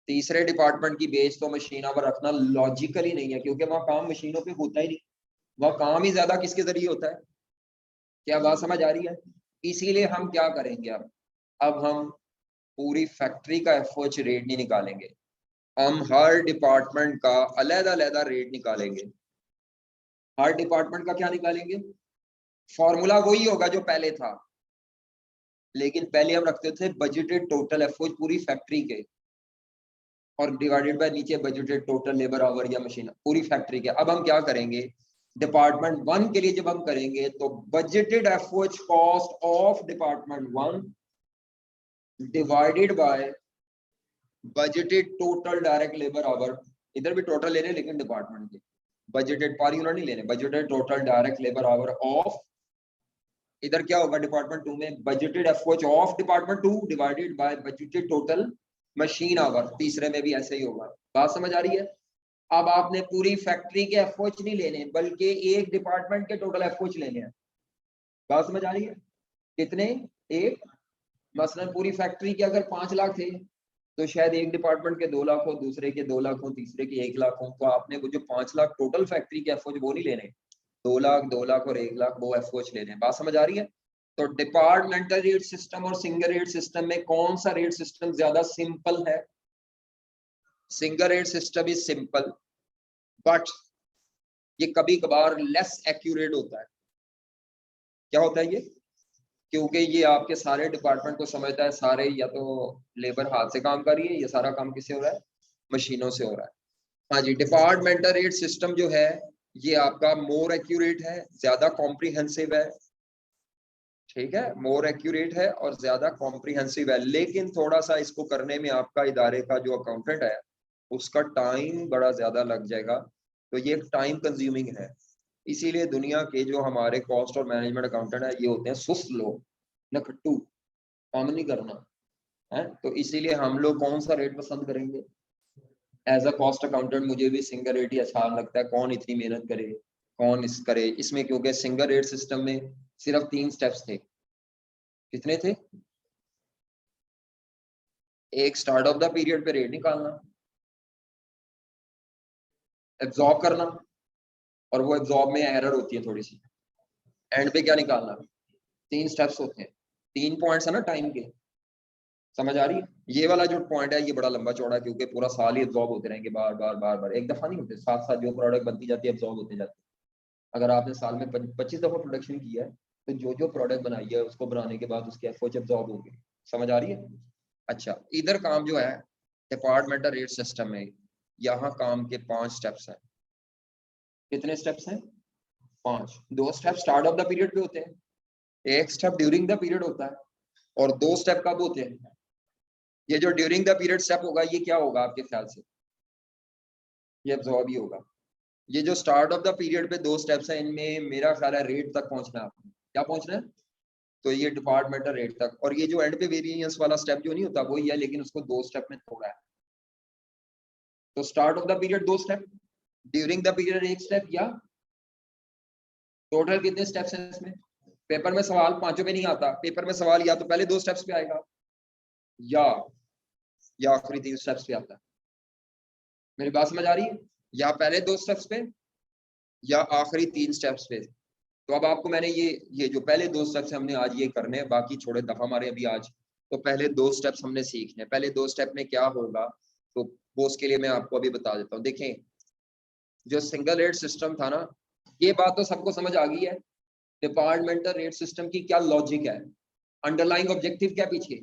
तीसरे डिपार्टमेंट की बेस तो मशीन आवर रखना लॉजिकली नहीं है, क्योंकि वहां काम मशीनों पे होता ही नहीं, वहां काम ही ज्यादा किसके जरिए होता है। क्या बात समझ आ रही है? इसीलिए हम क्या करेंगे अब हम पूरी फैक्ट्री का एफओएच रेट नहीं निकालेंगे, हम हर डिपार्टमेंट का अलग-अलग रेट निकालेंगे। हर डिपार्टमेंट का क्या निकालेंगे? फॉर्मूला वही होगा जो पहले था, लेकिन पहले हम रखते थे बजटेड टोटल एफओएच पूरी फैक्ट्री के और डिवाइडेड बाय नीचे बजटेड टोटल लेबर आवर या मशीन पूरी फैक्ट्री के। अब हम क्या करेंगे, डिपार्टमेंट 1 के लिए जब हम करेंगे तो budgeted FOH cost of department 1 divided by budgeted total direct labour our. इधर भी टोटल लेने लेकिन डिपार्टमेंट के बजटेड पर यूनिट नहीं लेने, budgeted total direct labour hour of, इधर क्या होगा डिपार्टमेंट 2 में budgeted FOH of department 2 divided by budgeted total machine our. तीसरे में भी ऐसे ही होगा। बात समझ आ रही है? अब आपने पूरी फैक्ट्री के एफओएच नहीं लेने बल्कि एक डिपार्टमेंट के टोटल एफओएच लेने हैं। बात समझ आ रही है? कितने? एक, मसलन पूरी फैक्ट्री के अगर 5 लाख थे तो शायद एक डिपार्टमेंट के 2 लाख हो, दूसरे के 2 लाख हो, तीसरे के 1 लाख हो, तो आपने वो जो 5 लाख टोटल फैक्ट्री के एफओएच वो नहीं लेने, 2 लाख 2 लाख और 1 लाख वो एफओएच लेने। बात समझ आ रही है? तो डिपार्टमेंटल रेट सिस्टम और सिंगल रेट सिस्टम में कौन सा रेट सिस्टम ज्यादा सिंपल है? Single rate system is simple, but ये कभी कभार लेस एक्यूरेट होता है। क्या होता है ये? क्योंकि ये आपके सारे डिपार्टमेंट को समझता है, सारे या तो लेबर हाथ से काम कर रही है, ये सारा काम किससे हो रहा है? मशीनों से हो रहा है। हाँ जी, डिपार्टमेंटल रेट सिस्टम जो है ये आपका मोर एक्यूरेट है, ज्यादा कॉम्प्रिहेंसिव है। ठीक है, मोर एक्यूरेट है और ज्यादा कॉम्प्रिहेंसिव है, लेकिन थोड़ा सा इसको करने में आपका इदारे का जो अकाउंटेंट है उसका टाइम बड़ा ज्यादा लग जाएगा, तो ये टाइम कंज्यूमिंग है। इसीलिए दुनिया के जो हमारे कॉस्ट और मैनेजमेंट अकाउंटेंट है ये होते हैं सुस्त लोग, नखट्टू, काम नहीं करना है। तो इसीलिए हम लोग कौन सा रेट पसंद करेंगे? एज अ कॉस्ट अकाउंटेंट मुझे भी सिंगल रेट ही अच्छा लगता है। कौन इतनी मेहनत करे, कौन इस करे इसमें, क्योंकि सिंगल रेट सिस्टम में सिर्फ 3 स्टेप्स थे। कितने थे? एक स्टार्ट ऑफ द पीरियड पे रेट निकालना, एब्जॉर्ब करना, और वो एब्जॉर्ब में एरर होती है थोड़ी सी, एंड पे क्या निकालना। 3 स्टेप्स होते हैं, 3 पॉइंट्स है ना टाइम के। समझ आ रही है? ये वाला जो पॉइंट है ये बड़ा लंबा चौड़ा है, क्योंकि पूरा साल ही एब्जॉर्ब होते रहेंगे, बार बार बार बार, एक दफा नहीं होते, साथ साथ जो प्रोडक्ट बनती जाती है एब्जॉर्ब होते जाते हैं। अगर आपने साल में 25 दफा प्रोडक्शन किया है तो जो जो प्रोडक्ट बनाई है उसको बनाने के बाद उसके एफर्ट एब्जॉर्ब होंगे। समझ आ रही है? अच्छा, इधर काम जो है डिपार्टमेंटल रेट सिस्टम में, यहाँ काम के 5 स्टेप्स हैं। कितने स्टेप्स हैं? 5। 2 step start of the period पे होते हैं, एक स्टेप ड्यूरिंग द पीरियड होता है, और 2 स्टेप कब होते हैं? ये जो ड्यूरिंग द पीरियड स्टेप होगा ये क्या होगा आपके ख्याल से? ये एब्जॉर्ब ही होगा। ये जो स्टार्ट ऑफ द पीरियड पे 2 स्टेप्स हैं, इनमें मेरा ख्याल है रेट तक पहुंचना है आपको। क्या पहुंचना है? तो ये डिपार्टमेंटल रेट तक, और ये जो एंड पे वेरिएंस वाला स्टेप जो नहीं होता वही है, लेकिन उसको 2 स्टेप में तोड़ा है। तो start of the period 2 step, during the period 1 step, या टोटल कितने स्टेप्स हैं इसमें? पेपर में सवाल 5 पे नहीं आता, पेपर में सवाल या तो पहले 2 स्टेप्स पे आएगा या आखिरी 3 स्टेप्स पे आता है। मेरी बात समझ आ रही है? या पहले 2 स्टेप्स पे या आखिरी 3 स्टेप्स पे। तो अब आपको मैंने ये जो पहले 2 स्टेप्स हमने आज ये करने हैं, बाकी छोड़े दफा मारे अभी आज। तो पहले 2 स्टेप्स हमने सीखने हैं। पहले 2 स्टेप में क्या होगा तो वो उसके लिए मैं आपको अभी बता देता हूँ। देखें, जो सिंगल रेट सिस्टम था ना, ये बात तो सबको समझ आ गई है। डिपार्टमेंटल रेट सिस्टम की क्या लॉजिक है, अंडरलाइंग ऑब्जेक्टिव क्या पीछे?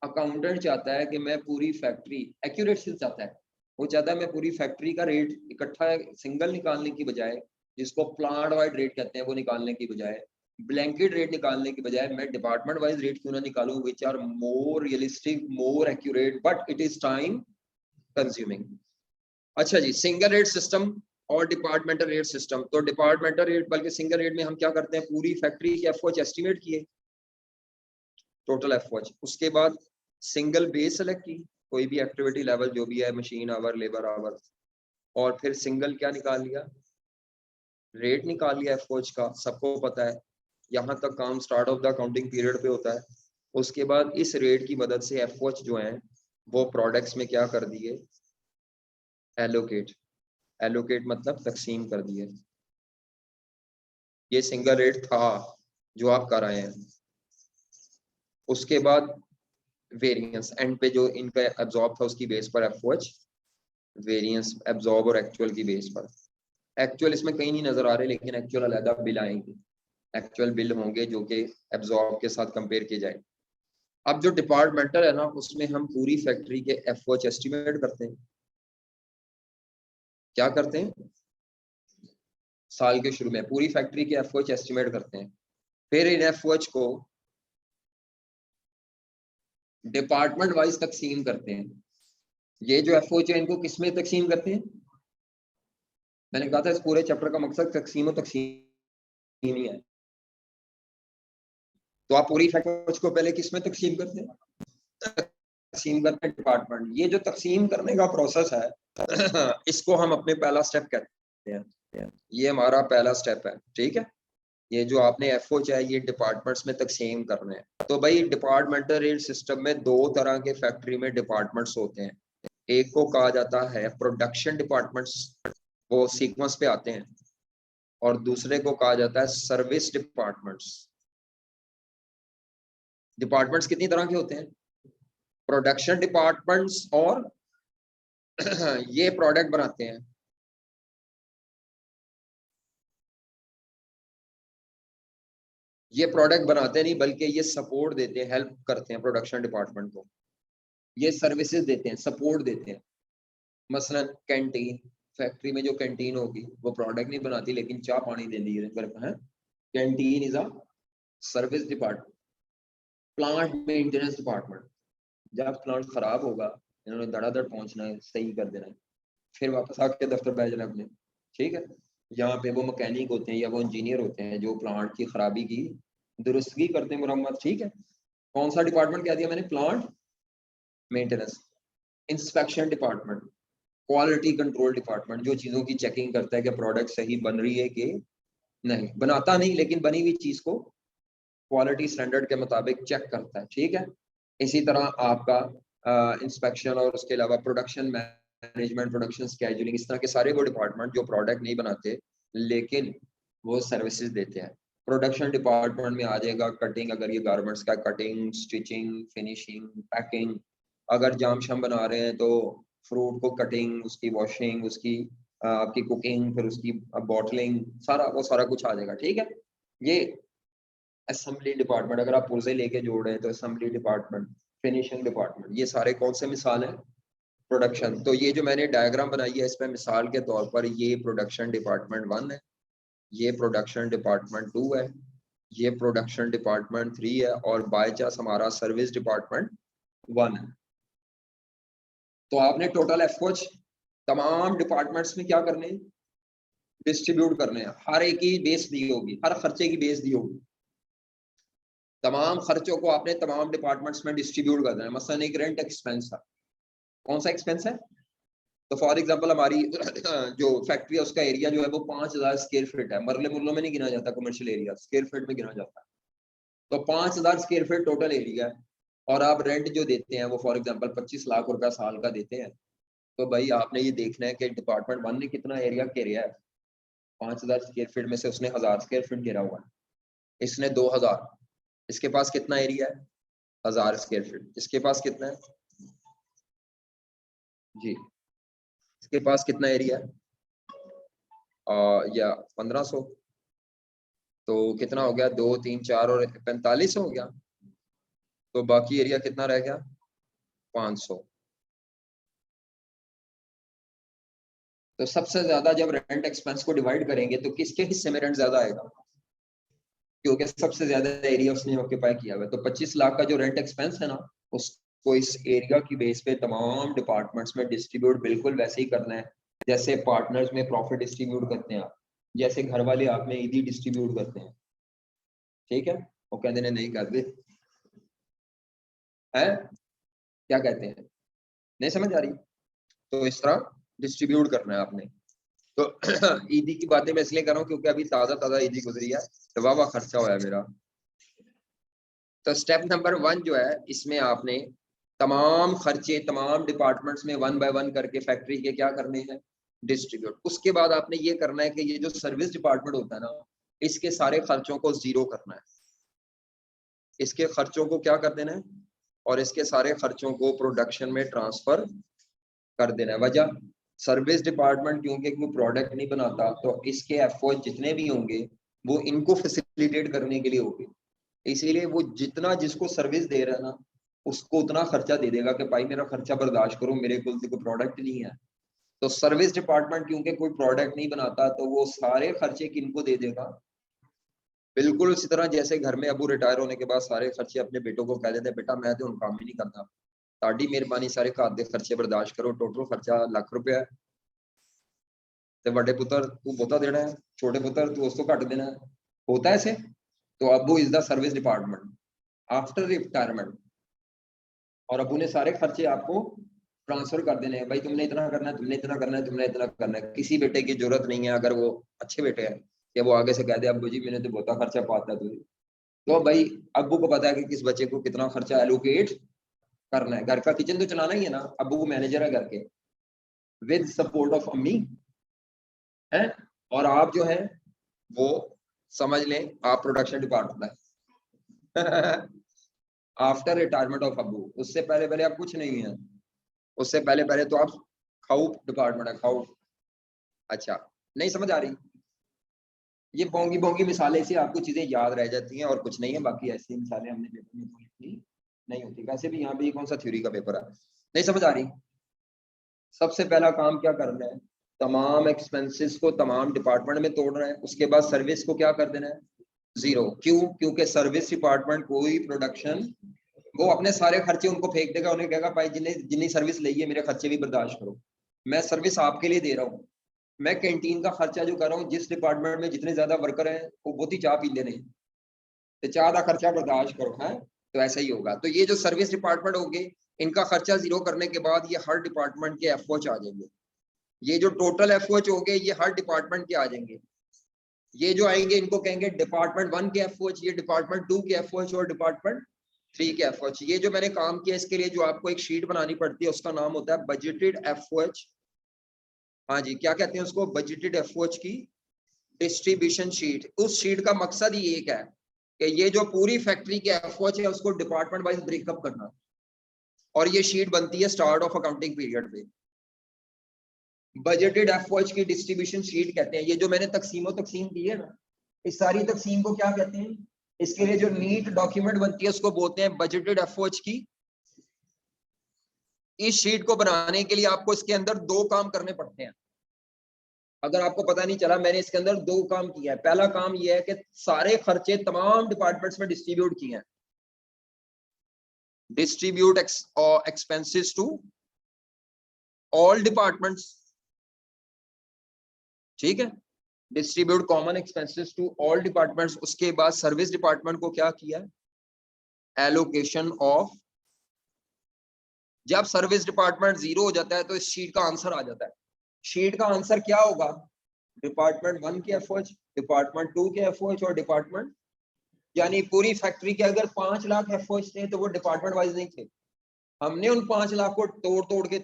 अकाउंटेंट चाहता है कि मैं पूरी फैक्ट्री एक्यूरेट से चाहता है, वो चाहता है मैं पूरी फैक्ट्री का रेट इकट्ठा सिंगल निकालने की बजाय, जिसको प्लांट वाइड रेट कहते हैं, वो निकालने की बजाय, ब्लैंकेट रेट निकालने की बजाय मैं डिपार्टमेंट वाइज रेट क्यों ना निकालूं, which are more realistic, more accurate, but it is time consuming. अच्छा जी, सिंगल रेट सिस्टम और डिपार्टमेंटल रेट सिस्टम। तो डिपार्टमेंटल रेट बल्कि सिंगल रेट में हम क्या करते हैं, पूरी फैक्ट्री की एफओएच एस्टिमेट किए, टोटल एफओएच, उसके बाद सिंगल बेस सेलेक्ट की, कोई भी एक्टिविटी लेवल जो भी है, मशीन आवर, लेबर आवर, और फिर सिंगल क्या निकाल लिया, रेट निकाल लिया एफओएच का। सबको पता है यहाँ तक काम start of the accounting period पे होता है। उसके बाद इस रेट की मदद से एफओएच जो है वो प्रोडक्ट्स में क्या कर दिए, एलोकेट। एलोकेट मतलब तकसीम कर दिए। ये सिंगल रेट था जो आप कर रहे हैं। उसके बाद वेरिएंस एंड पे जो इनका एब्जॉर्ब था उसकी बेस पर एफओएच, वेरिएंस एब्जॉर्ब और एक्चुअल की बेस पर। एक्चुअल इसमें कहीं नहीं नजर आ रहे, लेकिन एक्चुअल अलग बिल आएंगे, एक्चुअल बिल होंगे जो कि एब्जॉर्ब के साथ कंपेयर किए जाए। अब जो डिपार्टमेंटल है ना, उसमें हम पूरी फैक्ट्री के एफओएच एस्टिमेट करते हैं। क्या करते हैं? साल के शुरू में पूरी फैक्ट्री के एफओएच एस्टिमेट करते हैं। फिर इन एफओएच को डिपार्टमेंट वाइज तकसीम करते हैं। ये जो एफओएच है इनको किसमें तकसीम करते हैं? मैंने कहा था इस पूरे चैप्टर का मकसद तकसीम और तकसीम ही है। तो आप पूरी फैक्ट्री को पहले किसमें तकसीम करते हैं? तकसीम करते हैं डिपार्टमेंट। ये जो तकसीम करने का प्रोसेस है इसको हम अपने पहला स्टेप कहते हैं। ये हमारा पहला स्टेप है, ठीक है। ये जो आपने एफओएच है ये डिपार्टमेंट्स में तकसीम करने हैं। तो भाई डिपार्टमेंटल रेट सिस्टम में 2 तरह के फैक्ट्री में डिपार्टमेंट्स होते हैं। एक को कहा जाता है प्रोडक्शन डिपार्टमेंट्स, वो सीक्वेंस पे आते हैं, और दूसरे को कहा जाता है सर्विस डिपार्टमेंट्स। डिपार्टमेंट्स कितनी तरह के होते हैं? प्रोडक्शन डिपार्टमेंट्स और ये प्रोडक्ट बनाते हैं, ये प्रोडक्ट बनाते नहीं बल्कि ये सपोर्ट देते हैं, हेल्प करते हैं प्रोडक्शन डिपार्टमेंट को। ये सर्विसेज देते हैं, सपोर्ट देते हैं। मसलन कैंटीन, फैक्ट्री में जो कैंटीन होगी वो प्रोडक्ट नहीं बनाती लेकिन चाय पानी देती है। Canteen is a service department. Plant maintenance department, जब प्लांट खराब होगा इन्होंने धड़ाधड़ पहुंचना है, सही कर देना है, फिर वापस आके दफ्तर बैठ जाना अपने, ठीक है। यहाँ पे वो मैकेनिक होते हैं या वो इंजीनियर होते हैं जो प्लांट की खराबी की दुरुस्तगी करते हैं, मुरम्मत, ठीक है। कौन सा डिपार्टमेंट कह दिया मैंने? Plant maintenance. Inspection department, quality control department, जो चीजों की चेकिंग करता है कि प्रोडक्ट सही बन रही है कि नहीं, बनाता नहीं लेकिन बनी हुई चीज को क्वालिटी स्टैंडर्ड के मुताबिक चेक करता है, ठीक है। इसी तरह आपका इंस्पेक्शन और उसके अलावा प्रोडक्शन मैनेजमेंट, प्रोडक्शन स्केड्यूलिंग, इस तरह के सारे वो डिपार्टमेंट जो प्रोडक्ट नहीं बनाते लेकिन वो सर्विसेज देते हैं। प्रोडक्शन डिपार्टमेंट में आ जाएगा कटिंग, अगर ये गारमेंट्स का, कटिंग, स्टिचिंग, फिनिशिंग, पैकिंग। अगर जाम शाम बना रहे हैं तो फ्रूट को कटिंग, उसकी वॉशिंग, उसकी आपकी कुकिंग, फिर उसकी बॉटलिंग, सारा वो सारा कुछ आ जाएगा, ठीक है। ये असेंबली डिपार्टमेंट, अगर आप पुर्जे लेके जोड़ रहे हैं तो असेंबली डिपार्टमेंट, फिनिशिंग डिपार्टमेंट, ये सारे कौन से मिसाल है? प्रोडक्शन। तो ये जो मैंने डायग्राम बनाई है इसमें मिसाल के तौर पर ये प्रोडक्शन डिपार्टमेंट 1 है, ये प्रोडक्शन डिपार्टमेंट 2 है, ये प्रोडक्शन डिपार्टमेंट 3 है, और बाय चांस हमारा सर्विस डिपार्टमेंट 1 है। तो आपने टोटल एफओएच तमाम डिपार्टमेंट्स में क्या करने हैं? डिस्ट्रीब्यूट करने हैं। हर एक की बेस दी होगी, हर खर्चे की बेस दी होगी, तमाम खर्चों को आपने तमाम डिपार्टमेंट्स में डिस्ट्रीब्यूट कर देना है। मसलन एक रेंट एक्सपेंस है, कौन सा एक्सपेंस है? तो फॉर एग्जांपल हमारी जो फैक्ट्री है उसका एरिया जो है वो 5000 स्क्वायर फीट है, मरले मुरलों में नहीं गिना जाता, कमर्शियल एरिया स्क्वायर फीट में गिना जाता है। तो 5000 स्क्वायर फीट टोटल एरिया है, और आप रेंट जो देते हैं वो फॉर एग्जांपल 25 लाख रुपया साल का देते हैं। तो भाई आपने ये देखना है कि डिपार्टमेंट 1 ने कितना एरिया घेरा है। 5000 स्क्वायर फीट में से उसने 1000 स्क्वायर फीट घेरा हुआ है, इसने 2000, इसके पास कितना एरिया है 1000 स्क्वायर फीट, इसके पास कितना है जी, इसके पास कितना एरिया है या 1500, तो कितना हो गया 2 3 4 और 45 हो गया, तो बाकी एरिया कितना रह गया 500। तो सबसे ज्यादा जब रेंट एक्सपेंस को डिवाइड करेंगे तो किसके हिस्से में रेंट ज्यादा आएगा, क्योंकि सबसे ज्यादा एरिया उसने ऑक्यूपाई किया हुआ है। तो 25 लाख का जो रेंट एक्सपेंस है ना, उसको इस एरिया की बेस पे तमाम डिपार्टमेंट्स में डिस्ट्रीब्यूट बिल्कुल वैसे ही करना है जैसे पार्टनर्स में प्रॉफिट डिस्ट्रीब्यूट करते हैं आप, जैसे घर वाले आप में ईदी डिस्ट्रीब्यूट करते हैं। ठीक है, वो कहते हैं नहीं करते हैं, क्या कहते हैं, नहीं समझ आ रही, तो इस तरह डिस्ट्रीब्यूट करना है आपने। तो ईदी की बातें मैं इसलिए कर रहा हूँ क्योंकि अभी ताजा ताजा ईदी गुजरी है, तो वाह खर्चा हुआ है मेरा। तो स्टेप नंबर 1 जो है, इसमें आपने तमाम खर्चे तमाम डिपार्टमेंट्स में 1 बाय 1 करके फैक्ट्री के क्या करने हैं डिस्ट्रीब्यूट। उसके बाद आपने ये करना है कि ये जो सर्विस डिपार्टमेंट होता है ना, इसके सारे खर्चों को जीरो करना है, इसके खर्चों को क्या कर देना है, और इसके सारे खर्चों को प्रोडक्शन में ट्रांसफर कर देना है। वजह, सर्विस डिपार्टमेंट क्योंकि कोई प्रोडक्ट नहीं बनाता, तो इसके एफओ जितने भी होंगे वो इनको फैसिलिटेट करने के लिए होंगे, इसीलिए वो जितना जिसको सर्विस दे रहा है ना उसको उतना खर्चा दे देगा कि भाई मेरा खर्चा बर्दाश्त करो, मेरे को कोई प्रोडक्ट नहीं है। तो सर्विस डिपार्टमेंट क्योंकि कोई प्रोडक्ट नहीं बनाता, तो वो सारे खर्चे किनको दे देगा, बिल्कुल उसी तरह जैसे घर में अबू रिटायर होने के बाद सारे खर्चे अपने बेटों को कह देते हैं बेटा मैं तो उन काम ही नहीं करता, ताड़ी मेहरबानी सारे घर के खर्चे बर्दाश्त करो, टोटल खर्चा ₹1,00,000 है, तो बड़े पुत्र तू बहुता देना है, छोटे पुत्र तू उसको घट देना है, होता है ऐसे। तो Abu is the service department after retirement, और अबू ने सारे खर्चे आपको ट्रांसफर कर देने हैं, भाई तुमने इतना करना है, तुमने इतना करना है, तुमने इतना करना है। किसी बेटे की जरूरत नहीं है, अगर वो अच्छे बेटे हैं, कि वो आगे से कह दे अब्बू जी मैंने तो बहुत खर्चा पाता तुझे, तो भाई अब्बू को पता है कि किस बच्चे को कितना खर्चा एलोकेट करना है। घर का किचन तो चलाना ही है ना, अब्बू को मैनेजर है घर के, विद सपोर्ट ऑफ अम्मी है, और आप जो है वो समझ लें आप प्रोडक्शन डिपार्टमेंट है आफ्टर रिटायरमेंट ऑफ अब्बू, उससे पहले पहले आप कुछ नहीं है, उससे पहले पहले तो आप खाऊ डिपार्टमेंट है, खाऊ। अच्छा, नहीं समझ आ रही, ये बोंगी बोंगी मिसालें से आपको चीजें याद रह जाती हैं और कुछ नहीं है, बाकी ऐसी मिसालें हमने पेपर में तो लिखी नहीं होती। वैसे भी यहाँ पे ये कौन सा थ्योरी का पेपर है, नहीं समझ आ रही। सबसे पहला काम क्या करना है, तमाम एक्सपेंसेस को तमाम डिपार्टमेंट में तोड़ना है, उसके बाद सर्विस को क्या कर देना है जीरो। क्यों, क्योंकि सर्विस डिपार्टमेंट कोई प्रोडक्शन, वो अपने सारे खर्चे उनको फेंक देगा, उन्हें कहेगा भाई जिन्हें सर्विस ली है मेरे खर्चे भी बर्दाश्त करो, मैं सर्विस आपके लिए दे रहा हूँ, मैं कैंटीन का खर्चा जो कर रहा हूँ, जिस डिपार्टमेंट में जितने ज्यादा वर्कर हैं वो बहुत ही चाह पीते नहीं, तो चाह का खर्चा बर्दाश्त करो है, तो ऐसा ही होगा। तो ये जो सर्विस डिपार्टमेंट होंगे इनका खर्चा जीरो करने के बाद ये हर डिपार्टमेंट के एफओच आ जाएंगे, ये जो टोटल एफओच होंगे ये हर डिपार्टमेंट के आ जाएंगे, ये जो आएंगे इनको कहेंगे डिपार्टमेंट 1 के एफओच, ये डिपार्टमेंट 2 के एफओच और डिपार्टमेंट 3 के एफओच। ये जो मैंने काम किया इसके लिए जो आपको एक शीट बनानी पड़ती है उसका नाम होता है बजटेड एफओच। हाँ जी, क्या कहते हैं उसको, बजटेड एफओच की डिस्ट्रीब्यूशन शीट। उस शीट का मकसद ही एक है कि ये जो पूरी फैक्ट्री के एफओच है उसको डिपार्टमेंट वाइज ब्रेकअप करना, और ये शीट बनती है स्टार्ट ऑफ अकाउंटिंग पीरियड पे। बजटेड एफओच की डिस्ट्रीब्यूशन शीट कहते हैं, ये जो मैंने तकसीम की है ना, इस सारी तकसीम को क्या कहते हैं, इसके लिए जो नीट डॉक्यूमेंट बनती है उसको बोलते हैं बजटेड एफओच की। इस शीट को बनाने के लिए आपको इसके अंदर 2 काम करने पड़ते हैं, अगर आपको पता नहीं चला मैंने इसके अंदर 2 काम किया है। पहला काम यह है कि सारे खर्चे तमाम डिपार्टमेंट्स में डिस्ट्रीब्यूट किए हैं, distribute expenses to all departments, ठीक है, distribute common expenses to all departments. उसके बाद सर्विस डिपार्टमेंट को क्या किया, एलोकेशन ऑफ जब सर्विस डिपार्टमेंट 0 हो जाता है तो इस शीट का आंसर आ जाता है। शीट का आंसर क्या होगा? डिपार्टमेंट 1 के एफओएच, डिपार्टमेंट 2 के एफओएच और डिपार्टमेंट, यानी पूरी फैक्ट्री के अगर 5 लाख एफओएच थे तो वो डिपार्टमेंट वाइज नहीं थे। हमने उन 5 लाख को तोड़ तोड़ के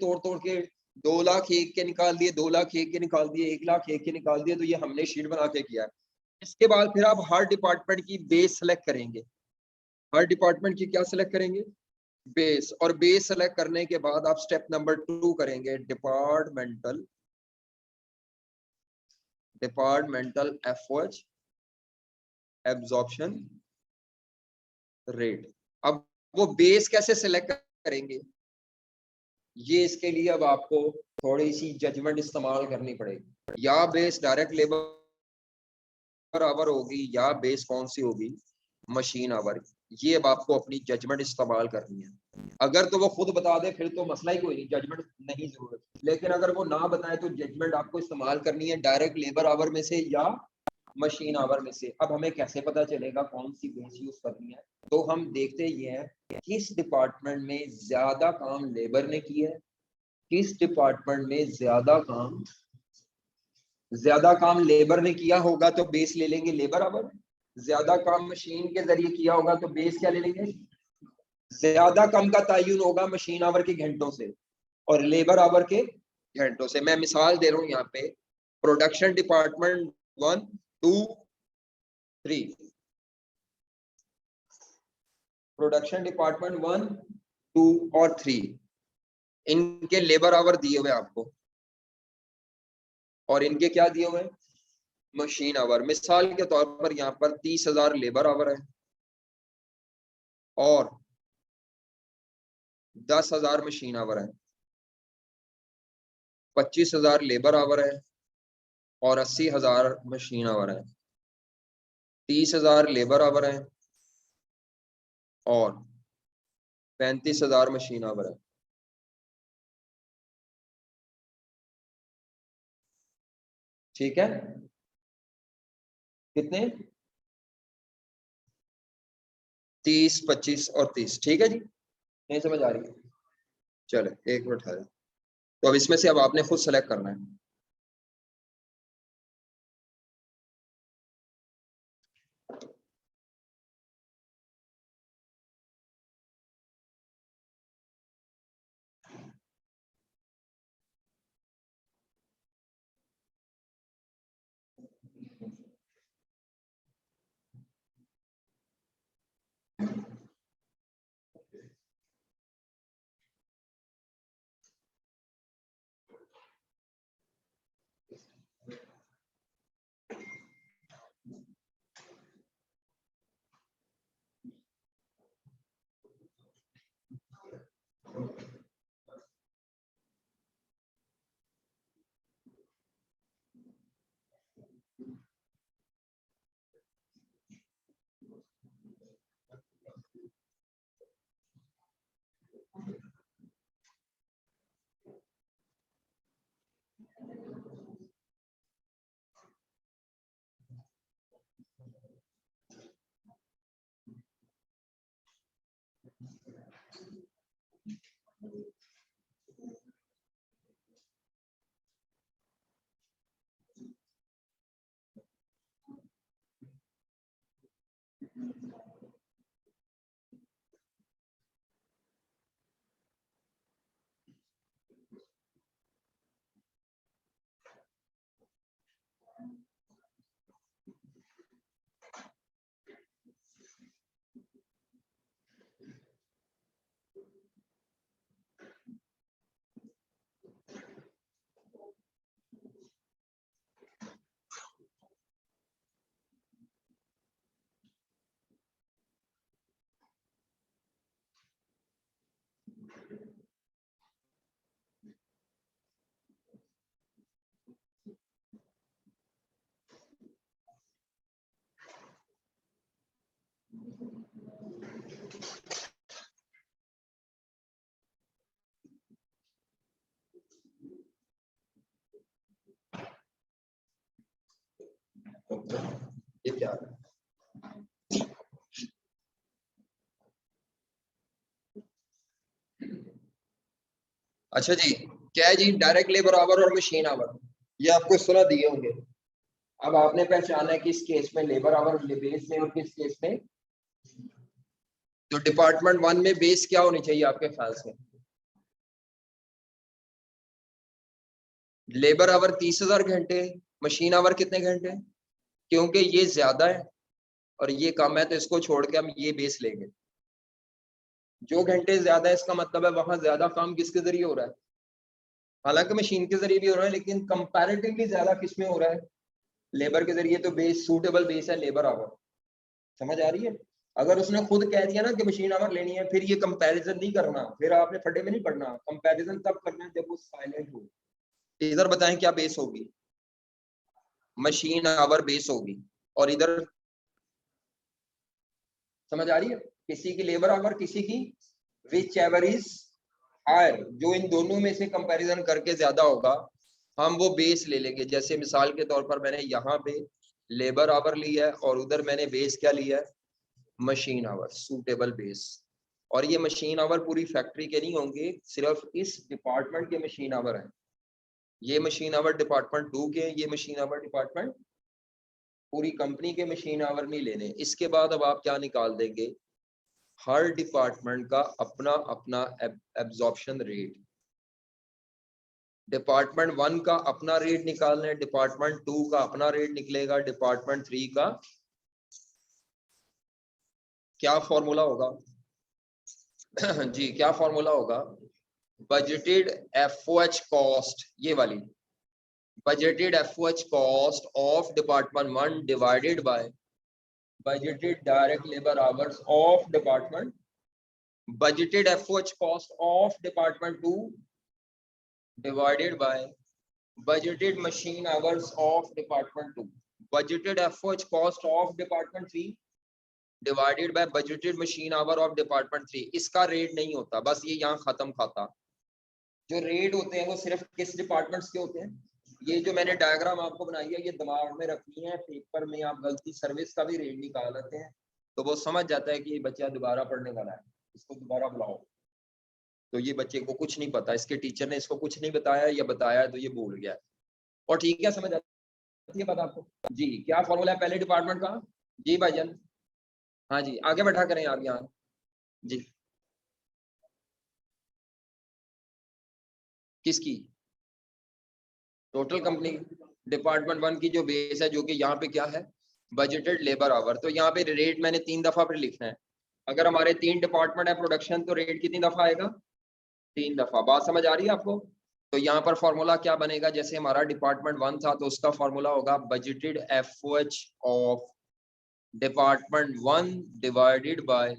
2 लाख एक के निकाल दिए, 2 लाख एक के निकाल दिए, 1 लाख एक के निकाल दिए। तो ये हमने शीट बना के किया है। इसके बाद फिर आप हर डिपार्टमेंट की बेस सेलेक्ट करेंगे। हर डिपार्टमेंट की क्या सेलेक्ट करेंगे? बेस। और बेस सेलेक्ट करने के बाद आप स्टेप नंबर 2 करेंगे, डिपार्टमेंटल एफओएच एब्जॉर्प्शन रेट। अब वो बेस कैसे सिलेक्ट करेंगे, ये इसके लिए अब आपको थोड़ी सी जजमेंट इस्तेमाल करनी पड़ेगी। या बेस डायरेक्ट लेबर आवर होगी या बेस कौन सी होगी, मशीन आवर। ये अब आपको अपनी जजमेंट इस्तेमाल करनी है। अगर तो वो खुद बता दे फिर तो मसला ही कोई नहीं, जजमेंट नहीं जरूरत। लेकिन अगर वो ना बताए तो जजमेंट आपको इस्तेमाल करनी है डायरेक्ट लेबर आवर में से या मशीन आवर में से। अब हमें कैसे पता चलेगा कौन सी बेस यूज करनी है? तो हम देखते ये हैं किस डिपार्टमेंट में ज्यादा काम लेबर ने किया है, किस डिपार्टमेंट में ज्यादा काम लेबर ने किया होगा तो बेस ले लेंगे लेबर आवर। ज्यादा काम मशीन के जरिए किया होगा तो बेस क्या ले लेंगे? ज्यादा कम का तयन होगा मशीन आवर के घंटों से और लेबर आवर के घंटों से। मैं मिसाल दे रहा हूं यहाँ पे, प्रोडक्शन डिपार्टमेंट 1, 2, 3, प्रोडक्शन डिपार्टमेंट 1, 2 और 3, इनके लेबर आवर दिए हुए आपको और इनके क्या दिए हुए? Machine our. मिसाल के तौर पर यहाँ पर 30,000 लेबर आवर है और 10,000 मशीन आवर है। 25,000 लेबर आवर है और 80,000 मशीन आवर है। 30,000 लेबर आवर है और 35,000 मशीन आवर है। ठीक है, कितने? 30, 25 और 30। ठीक है जी, नहीं समझ आ रही है? चले एक मिनट है। तो अब इसमें से अब आपने खुद सेलेक्ट करना है। ये क्या है? अच्छा जी, क्या है जी, डायरेक्ट लेबर आवर और मशीन आवर, ये आपको सुना दिए होंगे। अब आपने पहचाना है किस केस में लेबर आवर बेस में और किस केस में। तो डिपार्टमेंट 1 में बेस क्या होनी चाहिए आपके ख्याल से? लेबर आवर 30,000 घंटे, मशीन आवर कितने घंटे? क्योंकि ये ज्यादा है और ये कम है, तो इसको छोड़ के हम ये बेस लेंगे। जो घंटे ज्यादा है इसका मतलब है वहां ज्यादा काम किसके जरिए हो रहा है? हालांकि मशीन के जरिए भी हो रहा है, लेकिन कंपैरेटिवली ज्यादा किस में हो रहा है? लेबर के जरिए। तो बेस सूटेबल बेस है लेबर आवर। समझ आ रही है? अगर उसने खुद कह दिया ना कि मशीन आवर लेनी है, फिर ये कंपैरिजन नहीं करना, फिर आपने फड्डे में नहीं पड़ना। कंपैरिजन तब करना है जब वो साइलेंट हो। इधर बताएं क्या बेस होगी? मशीन आवर बेस होगी। और इधर समझ आ रही है? किसी की लेबर आवर, किसी की विच एवर इज हायर, जो इन दोनों में से कंपैरिजन करके ज्यादा होगा हम वो बेस ले लेंगे। जैसे मिसाल के तौर पर मैंने यहाँ पे लेबर आवर लिया है और उधर मैंने बेस क्या लिया है? Machine our, suitable base. और ये मशीन आवर पूरी फैक्ट्री के नहीं होंगे, सिर्फ इस डिपार्टमेंट के मशीन आवर हैं। ये मशीन आवर डिपार्टमेंट 2 के, ये मशीन आवर डिपार्टमेंट, पूरी कंपनी के मशीन आवर नहीं लेने। इसके बाद अब आप क्या निकाल देंगे? हर डिपार्टमेंट का अपना अपना एब्जॉर्प्शन रेट। डिपार्टमेंट 1 का अपना रेट निकालना है, डिपार्टमेंट 2 का अपना रेट निकलेगा, डिपार्टमेंट 3 का क्या फॉर्मूला होगा? जी क्या फॉर्मूला होगा? बजटेड एफओएच कॉस्ट, ये वाली budgeted FOH cost of department 1 divided by budgeted direct labor hours of department, budgeted FOH cost of department 2 divided by budgeted machine hours of department 2, budgeted FOH cost of department 3 divided by budgeted machine hour of department 3। इसका rate नहीं होता, बस ये यहाँ खत्म खाता। जो rate होते हैं वो सिर्फ किस डिपार्टमेंट्स के होते हैं? ये जो मैंने डायग्राम आपको बनाई है ये दिमाग में रखनी है, पेपर में आप गलती सर्विस का भी रेट निकाल लेते हैं तो वो समझ जाता है कि ये बच्चा दोबारा पढ़ने वाला है, इसको दोबारा बुलाओ। तो ये बच्चे को कुछ नहीं पता, इसके टीचर ने इसको कुछ नहीं बताया या बताया तो ये भूल गया। और ठीक है, समझ आती है बात आपको? जी क्या फॉर्मूला है पहले डिपार्टमेंट का? जी भाईजान, हाँ जी आगे बैठा करें आप यहाँ। जी किसकी? Total company. डिपार्टमेंट 1 की जो बेस है, जो कि यहाँ पे क्या है? Budgeted labour our. तो यहाँ पे रेट मैंने 3 दफा पे लिखना है। अगर हमारे 3 डिपार्टमेंट है प्रोडक्शन, तो रेट कितनी दफा आएगा? 3 दफा। बात समझ आ रही है आपको? तो यहाँ पर फॉर्मूला क्या बनेगा? जैसे हमारा डिपार्टमेंट 1 था तो उसका फॉर्मूला होगा budgeted FOH of department 1 divided by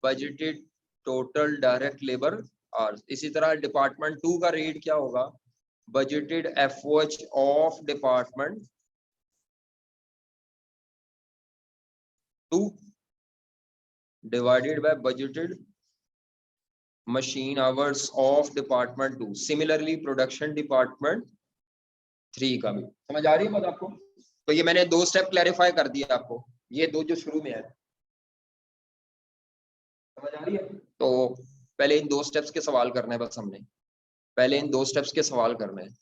budgeted total direct labour hours. इसी तरह डिपार्टमेंट 2 का रेट क्या होगा? budgeted FOH of department 2 divided by budgeted machine hours of department 2। Similarly production department 3 का भी। समझ आ रही है बात आपको? तो ये मैंने 2 स्टेप क्लैरिफाई कर दिया आपको, ये 2 जो शुरू में है। समझ आ रही है? तो पहले इन 2 स्टेप्स के सवाल करने हैं, बस हमने पहले इन 2 स्टेप्स के सवाल करने हैं।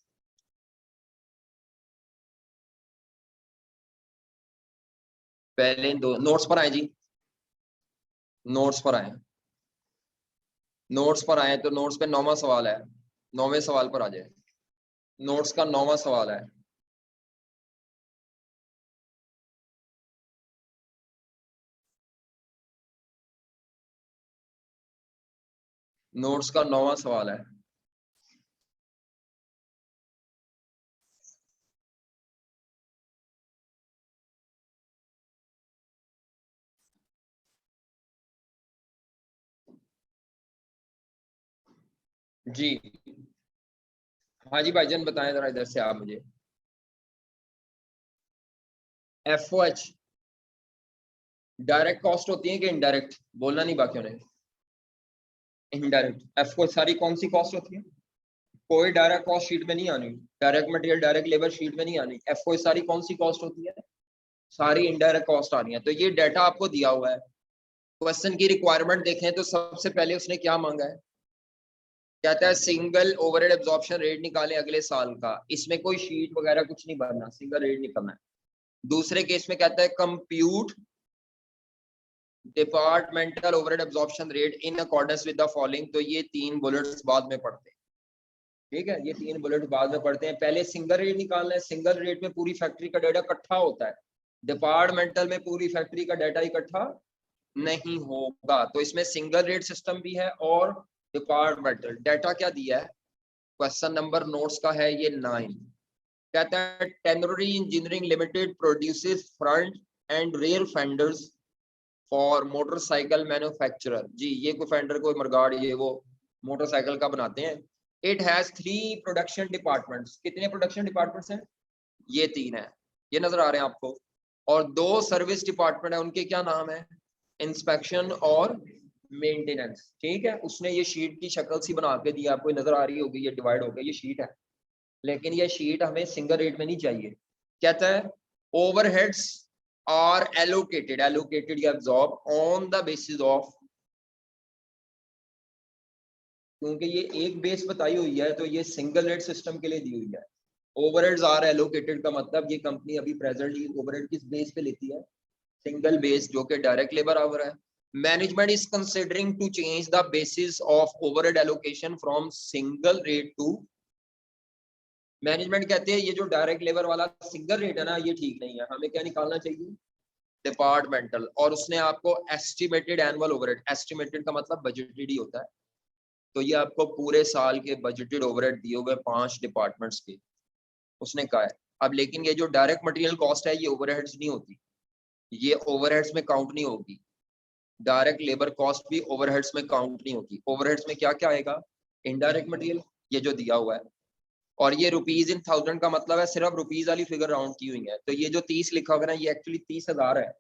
पहले इन 2 नोट्स पर आए जी, नोट्स पर आए, नोट्स पर आए तो नोट्स पे 9वां सवाल है, 9वें सवाल पर आ जाए। नोट्स का 9वां सवाल है। नोट्स का 9वां सवाल है। जी हाँ जी भाईजान बताएं जरा इधर से आप मुझे। एफओएच डायरेक्ट कॉस्ट होती है कि इनडायरेक्ट? बोलना नहीं बाकियों ने। इनडायरेक्ट। एफओएच सारी कौन सी कॉस्ट होती है? कोई डायरेक्ट कॉस्ट शीट में नहीं आनी, direct material direct labour sheet में नहीं आनी। एफओएच सारी कौन सी कॉस्ट होती है? सारी इनडायरेक्ट कॉस्ट आनी है। तो ये डाटा आपको दिया हुआ है, क्वेश्चन की रिक्वायरमेंट देखें तो सबसे पहले उसने क्या मांगा है? कहता है सिंगल ओवरहेड एब्जॉर्प्शन रेट निकालें अगले साल का, इसमें कोई शीट वगैरह कुछ नहीं भरना, सिंगल रेट निकलना है। दूसरे केस में कहता है compute departmental overhead absorption rate in accordance with the following. तो ये 3 बुलेट्स बाद में पढ़ते हैं, ठीक है, ये 3 बुलेट बाद में पढ़ते हैं। पहले सिंगल रेट निकालना है। सिंगल रेट में पूरी फैक्ट्री का डाटा इकट्ठा होता है, डिपार्टमेंटल में पूरी फैक्ट्री का डाटा इकट्ठा नहीं होगा। तो इसमें सिंगल रेट सिस्टम भी है और डिपार्टमेंटल। डाटा क्या दिया है, क्वेश्चन नंबर नोट्स का है ये 9। कहता है tannery engineering limited produces front and rear fenders for motorcycle manufacturer. जी ये कोई फेंडर कोई मरगाड़ ये वो मोटरसाइकिल का बनाते हैं। It has 3 production departments. कितने प्रोडक्शन डिपार्टमेंट्स हैं, ये 3 है, ये नजर आ रहे हैं आपको। और 2 सर्विस डिपार्टमेंट है, उनके क्या नाम है, इंस्पेक्शन और मेंटेनेंस। ठीक है, उसने ये शीट की शक्ल सी बना के दी, आपको नजर आ रही होगी, ये डिवाइड हो गया, ये शीट है। लेकिन ये शीट हमें सिंगल रेट में नहीं चाहिए। कहता है ओवरहेड्स आर एलोकेटेड, एलोकेटेड या absorb on the basis of, क्योंकि ये एक बेस बताई हुई है तो ये सिंगल रेट सिस्टम के लिए दी हुई है। ओवरहेड्स आर एलोकेटेड का मतलब ये कंपनी अभी प्रेजेंटली ओवरहेड किस बेस पे लेती है, सिंगल बेस, जो कि डायरेक्ट लेबर आवर है। Management is considering to change the basis of overhead allocation from single rate to, management कहते हैं ये जो डायरेक्ट लेबर वाला सिंगल रेट है ना, ये ठीक नहीं है, हमें क्या निकालना चाहिए, डिपार्टमेंटल। और उसने आपको एस्टिमेटेड एनुअल ओवरहेड, एस्टिमेटेड का मतलब बजटेड ही होता है, तो ये आपको पूरे साल के बजटेड ओवरहेड दिए हुए 5 डिपार्टमेंट्स के उसने कहा है। अब लेकिन ये जो डायरेक्ट मटेरियल कॉस्ट है ये ओवरहेड्स नहीं होती, ये ओवरहेड्स में काउंट नहीं होगी। डायरेक्ट लेबर कॉस्ट भी ओवरहेड्स में काउंट नहीं होगी। ओवरहेड्स में क्या क्या आएगा, इनडायरेक्ट मटेरियल, ये जो दिया हुआ है, और ये रुपीज इन थाउजेंड का मतलब है सिर्फ रुपीज वाली फिगर राउंड की हुई है। तो ये जो 30 लिखा हुआ है ना, ये एक्चुअली 30,000 है।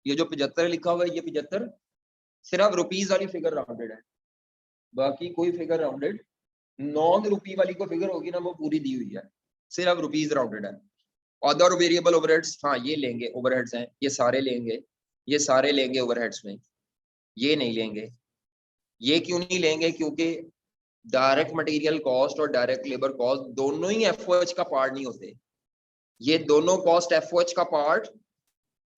ये जो 75 लिखा हुआ है, ये 75 सिर्फ रुपीज वाली फिगर राउंडेड है, बाकी कोई फिगर राउंडेड नॉन रुपी वाली को फिगर होगी ना, वो पूरी दी हुई है, सिर्फ रुपीज राउंडेड है। अदर वेरिएबल ओवरहेड्स, हाँ ये लेंगे, ओवरहेड्स हैं ये सारे लेंगे, ये सारे लेंगे ओवरहेड्स में, ये नहीं लेंगे। ये क्यों नहीं लेंगे, क्योंकि डायरेक्ट मटेरियल कॉस्ट और डायरेक्ट लेबर कॉस्ट दोनों ही एफओएच का पार्ट नहीं होते। ये दोनों कॉस्ट एफओएच का पार्ट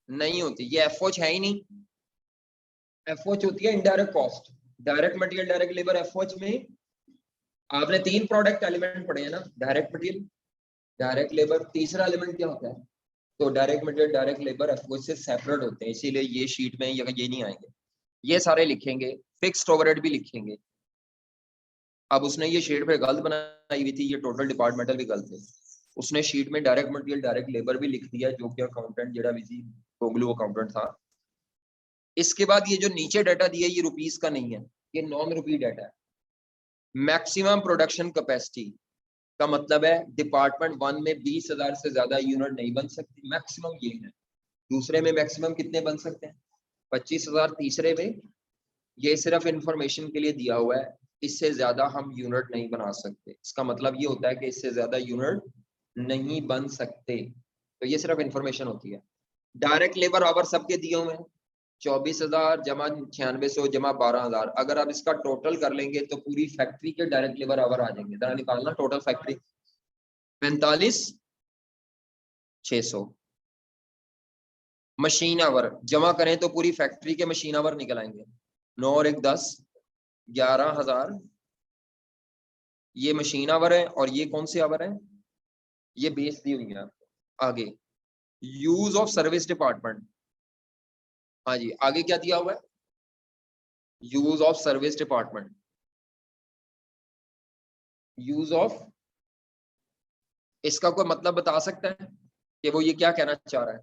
नहीं होती, ये एफओएच है ही नहीं। एफओएच होती है indirect cost, direct material direct labour. FOH में आपने 3 प्रोडक्ट एलिमेंट पढ़े हैं ना, डायरेक्ट मटेरियल, डायरेक्ट लेबर, तीसरा एलिमेंट क्या होता है, तो direct material direct labour FOH से सेपरेट होते हैं, इसीलिए ये शीट में ये नहीं आएंगे, ये सारे लिखेंगे। फिक्स्ड ओवरहेड भी लिखेंगे। अब उसने ये शीट पे गलत बनाई हुई थी, ये टोटल डिपार्टमेंटल भी गलत है। उसने शीट में डायरेक्ट मटेरियल डायरेक्ट लेबर भी लिख दिया, जो कि अकाउंटेंट जेड़ा विजी गोगलू अकाउंटेंट था। इसके बाद ये जो नीचे डाटा दिया ये रुपीस का नहीं है, ये नॉन रुपी डाटा है। मैक्सिमम प्रोडक्शन कैपेसिटी का मतलब है डिपार्टमेंट 1 में 20,000 से ज्यादा यूनिट नहीं बन सकती, मैक्सिमम ये है। दूसरे में मैक्सिमम कितने बन सकते हैं, 25,000। तीसरे में ये सिर्फ इंफॉर्मेशन के लिए दिया हुआ है, इससे ज्यादा हम यूनिट नहीं बना सकते। इसका मतलब ये होता है कि इससे ज्यादा यूनिट नहीं बन सकते, तो ये सिर्फ इंफॉर्मेशन होती है। डायरेक्ट लेबर आवर सबके दिए हुए हैं, 24,000 जमा 9600 जमा 12,000। अगर आप इसका टोटल कर लेंगे तो पूरी फैक्ट्री के डायरेक्ट लेबर आवर आ जाएंगे। जरा निकालना टोटल फैक्ट्री, 45,600। मशीन आवर जमा करें तो पूरी फैक्ट्री के मशीन आवर निकल आएंगे, 9 और 1 10, 11,000। ये मशीन आवर है और ये कौन से आवर है, ये बेस दी हुई है। आगे यूज ऑफ सर्विस डिपार्टमेंट, हाँ जी आगे क्या दिया हुआ है, use of service department. Use of, इसका कोई मतलब बता सकता है कि वो ये क्या कहना चाह रहा है।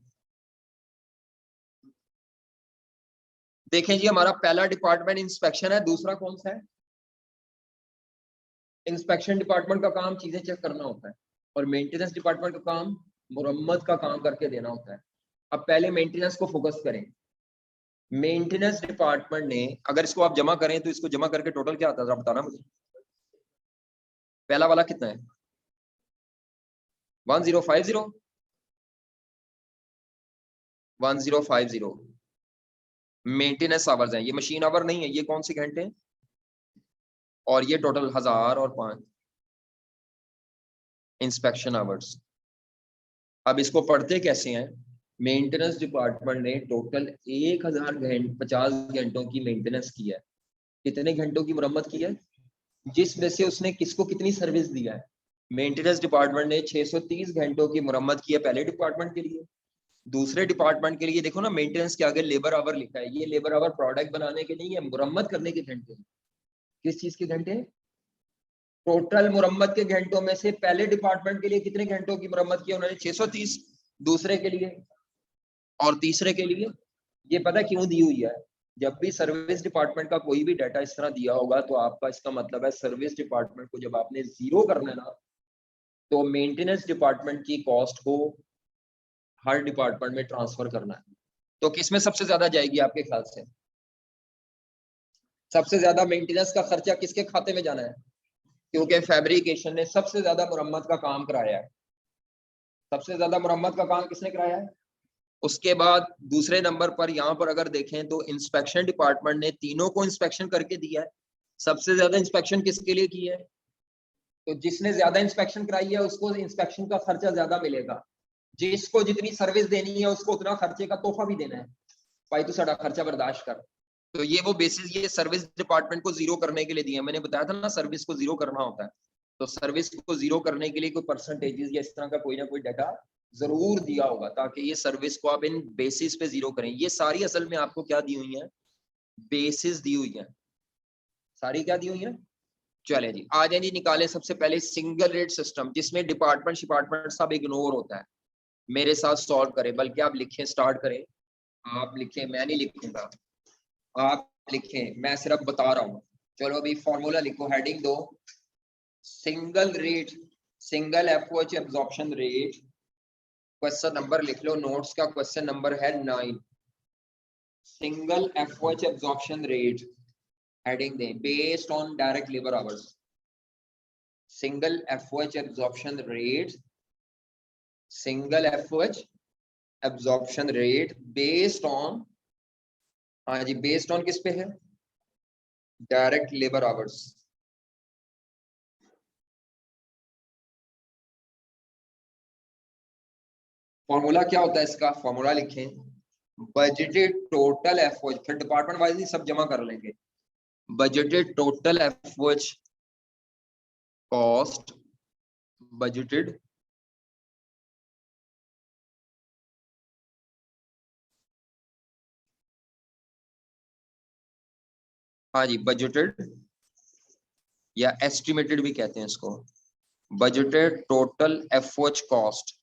देखें जी, हमारा पहला डिपार्टमेंट इंस्पेक्शन है, दूसरा कौन सा है, इंस्पेक्शन डिपार्टमेंट का काम चीजें चेक करना होता है, और मेंटेनेंस डिपार्टमेंट का काम मुरम्मत का काम करके देना होता है। अब पहले मेंटेनेंस को फोकस करें। मेंटेनेंस डिपार्टमेंट ने, अगर इसको आप जमा करें तो इसको जमा करके टोटल क्या आता है, बताना मुझे। पहला वाला कितना है, 1050, 1050 मेंटेनेंस आवर्स हैं। ये मशीन आवर नहीं है, ये कौन से घंटे हैं, और ये टोटल 1000 और 5 इंस्पेक्शन आवर्स। अब इसको पढ़ते कैसे हैं? मेंटेनेंस डिपार्टमेंट ने टोटल 1050 घंटों की मेंटेनेंस की है। कितने घंटों की मुरम्मत की है? जिसमें से उसने किसको कितनी सर्विस दिया है? मेंटेनेंस डिपार्टमेंट ने 630 घंटों की मुरम्मत की है पहले डिपार्टमेंट के लिए। दूसरे डिपार्टमेंट के लिए देखो ना, मेंटेनेंस के आगे लेबर आवर लिखा है, ये लेबर आवर प्रोडक्ट बनाने के नहीं है, मुरम्मत करने के घंटे। किस चीज के घंटे? टोटल मुरम्मत के घंटों में से पहले डिपार्टमेंट के लिए कितने घंटों की मुरम्मत की उन्होंने? 630। दूसरे के लिए और तीसरे के लिए ये पता क्यों दी हुई है? जब भी सर्विस डिपार्टमेंट का कोई भी डाटा इस तरह दिया होगा तो आपका इसका मतलब है सर्विस डिपार्टमेंट को जब आपने जीरो करना है ना, तो मेंटेनेंस डिपार्टमेंट की कॉस्ट को हर डिपार्टमेंट में ट्रांसफर करना है। तो किसमें सबसे ज्यादा जाएगी आपके ख्याल से? सबसे ज्यादा मेंटेनेंस का खर्चा किसके खाते में जाना है? क्योंकि फैब्रिकेशन ने सबसे ज्यादा मुरम्मत का काम कराया है। सबसे ज्यादा मुरम्मत का काम किसने कराया है? उसके बाद दूसरे नंबर पर यहाँ पर अगर देखें तो इंस्पेक्शन डिपार्टमेंट ने तीनों को इंस्पेक्शन करके दिया है। सबसे ज्यादा इंस्पेक्शन किसके लिए की है? तो जिसने ज्यादा इंस्पेक्शन कराई है उसको इंस्पेक्शन का खर्चा ज्यादा मिलेगा। जिसको जितनी सर्विस देनी है उसको उतना खर्चे का तोहफा भी देना है, भाई तू साड़ा खर्चा बर्दाश्त कर। तो ये वो बेसिस ये सर्विस डिपार्टमेंट को जीरो करने के लिए दिए। मैंने बताया था ना सर्विस को जीरो करना होता है, तो सर्विस को जीरो करने के लिए कोई परसेंटेजेस या इस तरह का कोई ना कोई डाटा जरूर दिया होगा ताकि ये सर्विस को आप इन बेसिस पे जीरो करें। ये सारी असल में आपको क्या दी हुई है? बेसिस दी हुई है। सारी क्या दी हुई है? चले जी आ जाए जी, निकाले सबसे पहले सिंगल रेट सिस्टम जिसमें डिपार्टमेंट सब इग्नोर होता है। मेरे साथ सॉल्व करें, बल्कि आप लिखें, स्टार्ट करें। आप लिखें, मैं नहीं लिखूंगा, आप लिखें, मैं सिर्फ बता रहा हूं। चलो अभी फॉर्मूला लिखो, हेडिंग दो, single rate, single FOH absorption rate. Question number लिख लो, नोट्स का क्वेश्चन नंबर है 9। Single FOH absorption rate, heading दें, based on direct labour hours. Single FOH absorption rate, single FOH absorption rate based on, हाँ जी, based on किस पे है? Direct labour hours. फॉर्मूला क्या होता है इसका? फॉर्मूला लिखें, बजटेड टोटल एफओएच, फिर डिपार्टमेंट वाइज ही सब जमा कर लेंगे। Budgeted total FOH cost, budgeted हाँ जी, बजटेड या एस्टिमेटेड भी कहते हैं इसको, budgeted total FOH cost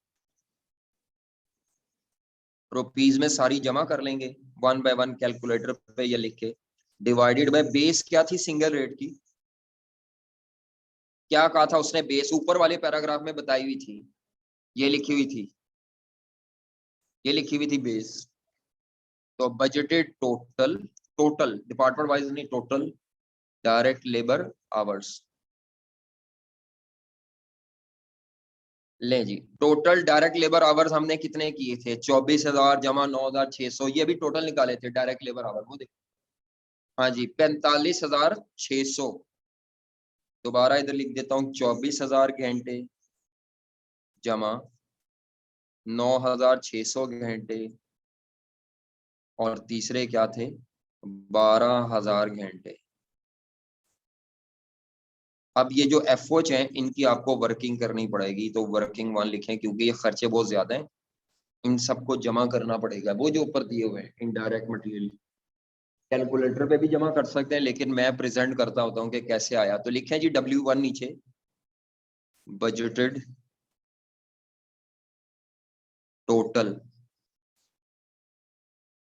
rupees में सारी जमा कर लेंगे 1 बाय 1 कैलकुलेटर पे ये लिख के, डिवाइडेड बाय बेस क्या थी सिंगल रेट की? क्या कहा था उसने? बेस ऊपर वाले पैराग्राफ में बताई हुई थी, ये लिखी हुई थी, ये लिखी हुई थी बेस। तो budgeted total, total department wise नहीं, टोटल डायरेक्ट लेबर आवर्स। ले जी, टोटल डायरेक्ट लेबर आवर्स हमने कितने किए थे? 24,000 जमा 9,600, ये भी टोटल निकाले थे डायरेक्ट लेबर आवर, वो देखो। हाँ जी, 45,600। दोबारा इधर लिख देता हूँ, 24,000 घंटे जमा 9,600 घंटे, और तीसरे क्या थे? 12,000 घंटे। अब ये जो एफओच हैं इनकी आपको वर्किंग करनी पड़ेगी, तो वर्किंग 1 लिखें क्योंकि ये खर्चे बहुत ज्यादा हैं, इन सबको जमा करना पड़ेगा। वो जो ऊपर दिए हुए हैं इनडायरेक्ट मटेरियल, कैलकुलेटर पे भी जमा कर सकते हैं लेकिन मैं प्रेजेंट करता होता हूँ कि कैसे आया। तो लिखें जी W1 नीचे, बजटेड टोटल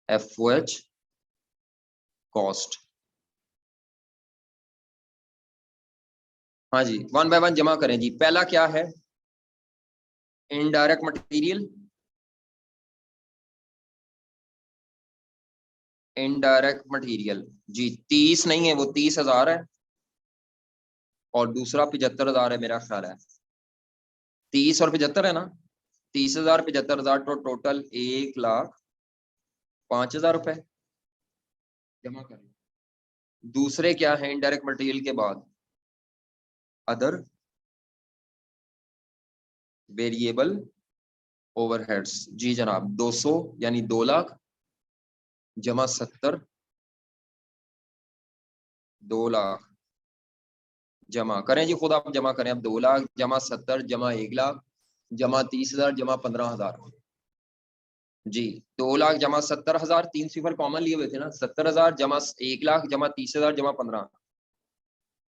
एफओएच कॉस्ट। हाँ जी, 1 बाय 1 जमा करें जी। पहला क्या है? इनडायरेक्ट मटेरियल, इनडायरेक्ट मटेरियल जी 30 नहीं है, वो 30,000 है, और दूसरा 75,000 है मेरा ख्याल है। 30 और 75 है ना? 30,000 75,000 तो टोटल 1,05,000 रुपए जमा करें। दूसरे क्या है इनडायरेक्ट मटेरियल के बाद? Other variable overheads. जी जनाब, 200 यानी 2 लाख जमा 70, 2 लाख जमा करें जी, खुद आप जमा करें। अब 2 लाख जमा 70 जमा 1 लाख जमा 30,000 जमा 15,000। जी 2 लाख जमा 70,000, 3 सिफर कॉमन लिए हुए थे ना, 70,000 जमा 1 लाख जमा 30,000 जमा 15,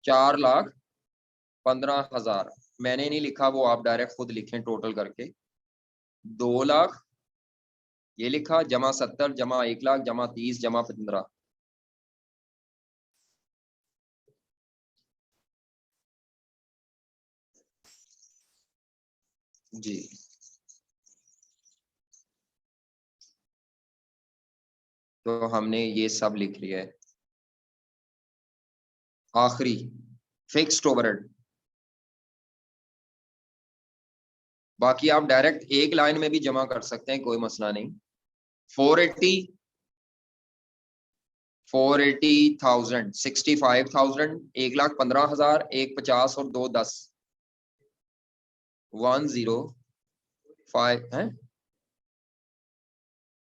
4,15,000। मैंने नहीं लिखा, वो आप डायरेक्ट खुद लिखें टोटल करके। 2 लाख ये लिखा जमा 70 जमा 1 लाख जमा 30 जमा 15। जी तो हमने ये सब लिख लिया है। आखिरी फिक्स्ड ओवरहेड, बाकी आप डायरेक्ट एक लाइन में भी जमा कर सकते हैं, कोई मसला नहीं। 480, 480,000, 65,000, 1,15,000, 1,50 और 2,10, 105 है,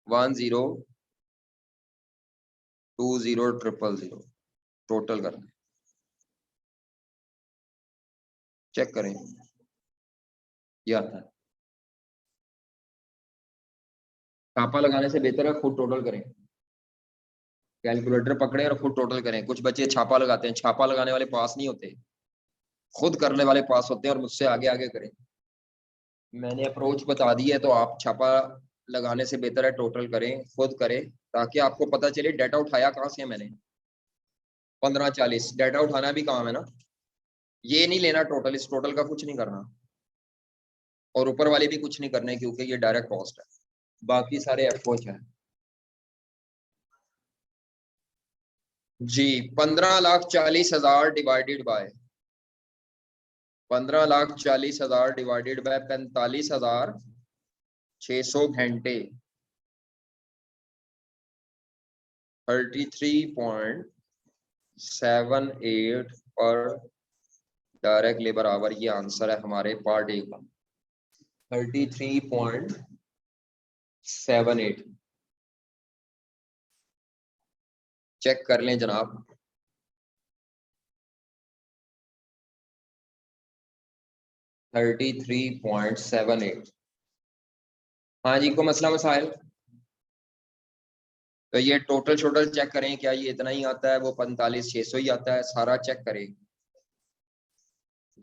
1020,000 टोटल करना, चेक करें ये आता है। छापा लगाने से बेहतर है खुद टोटल करें, कैलकुलेटर पकड़े और खुद टोटल करें। कुछ बच्चे छापा लगाते हैं, छापा लगाने वाले पास नहीं होते, खुद करने वाले पास होते हैं और मुझसे आगे आगे करें। मैंने अप्रोच बता दी है, तो आप छापा लगाने से बेहतर है टोटल करें, खुद करें, ताकि आपको पता चले डाटा उठाया कहाँ से है मैंने। 1540 डाटा उठाना भी काम है ना, ये नहीं लेना टोटल, इस टोटल का कुछ नहीं करना और ऊपर वाले भी कुछ नहीं करने, क्योंकि ये डायरेक्ट कॉस्ट है, बाकी सारे अप्रोच है। जी 15,40,000 डिवाइडेड बाय 15,40,000 डिवाइडेड बाय 45,600 घंटे, 33.78 पर डायरेक्ट लेबर आवर। ये आंसर है हमारे पर डे का, 33.78। चेक कर लें जनाब। 33.78। हाँ जी, को मसला मसाइल। तो ये टोटल शोटल चेक करें, क्या ये इतना ही आता है, वो 45,600 ही आता है, सारा चेक करें।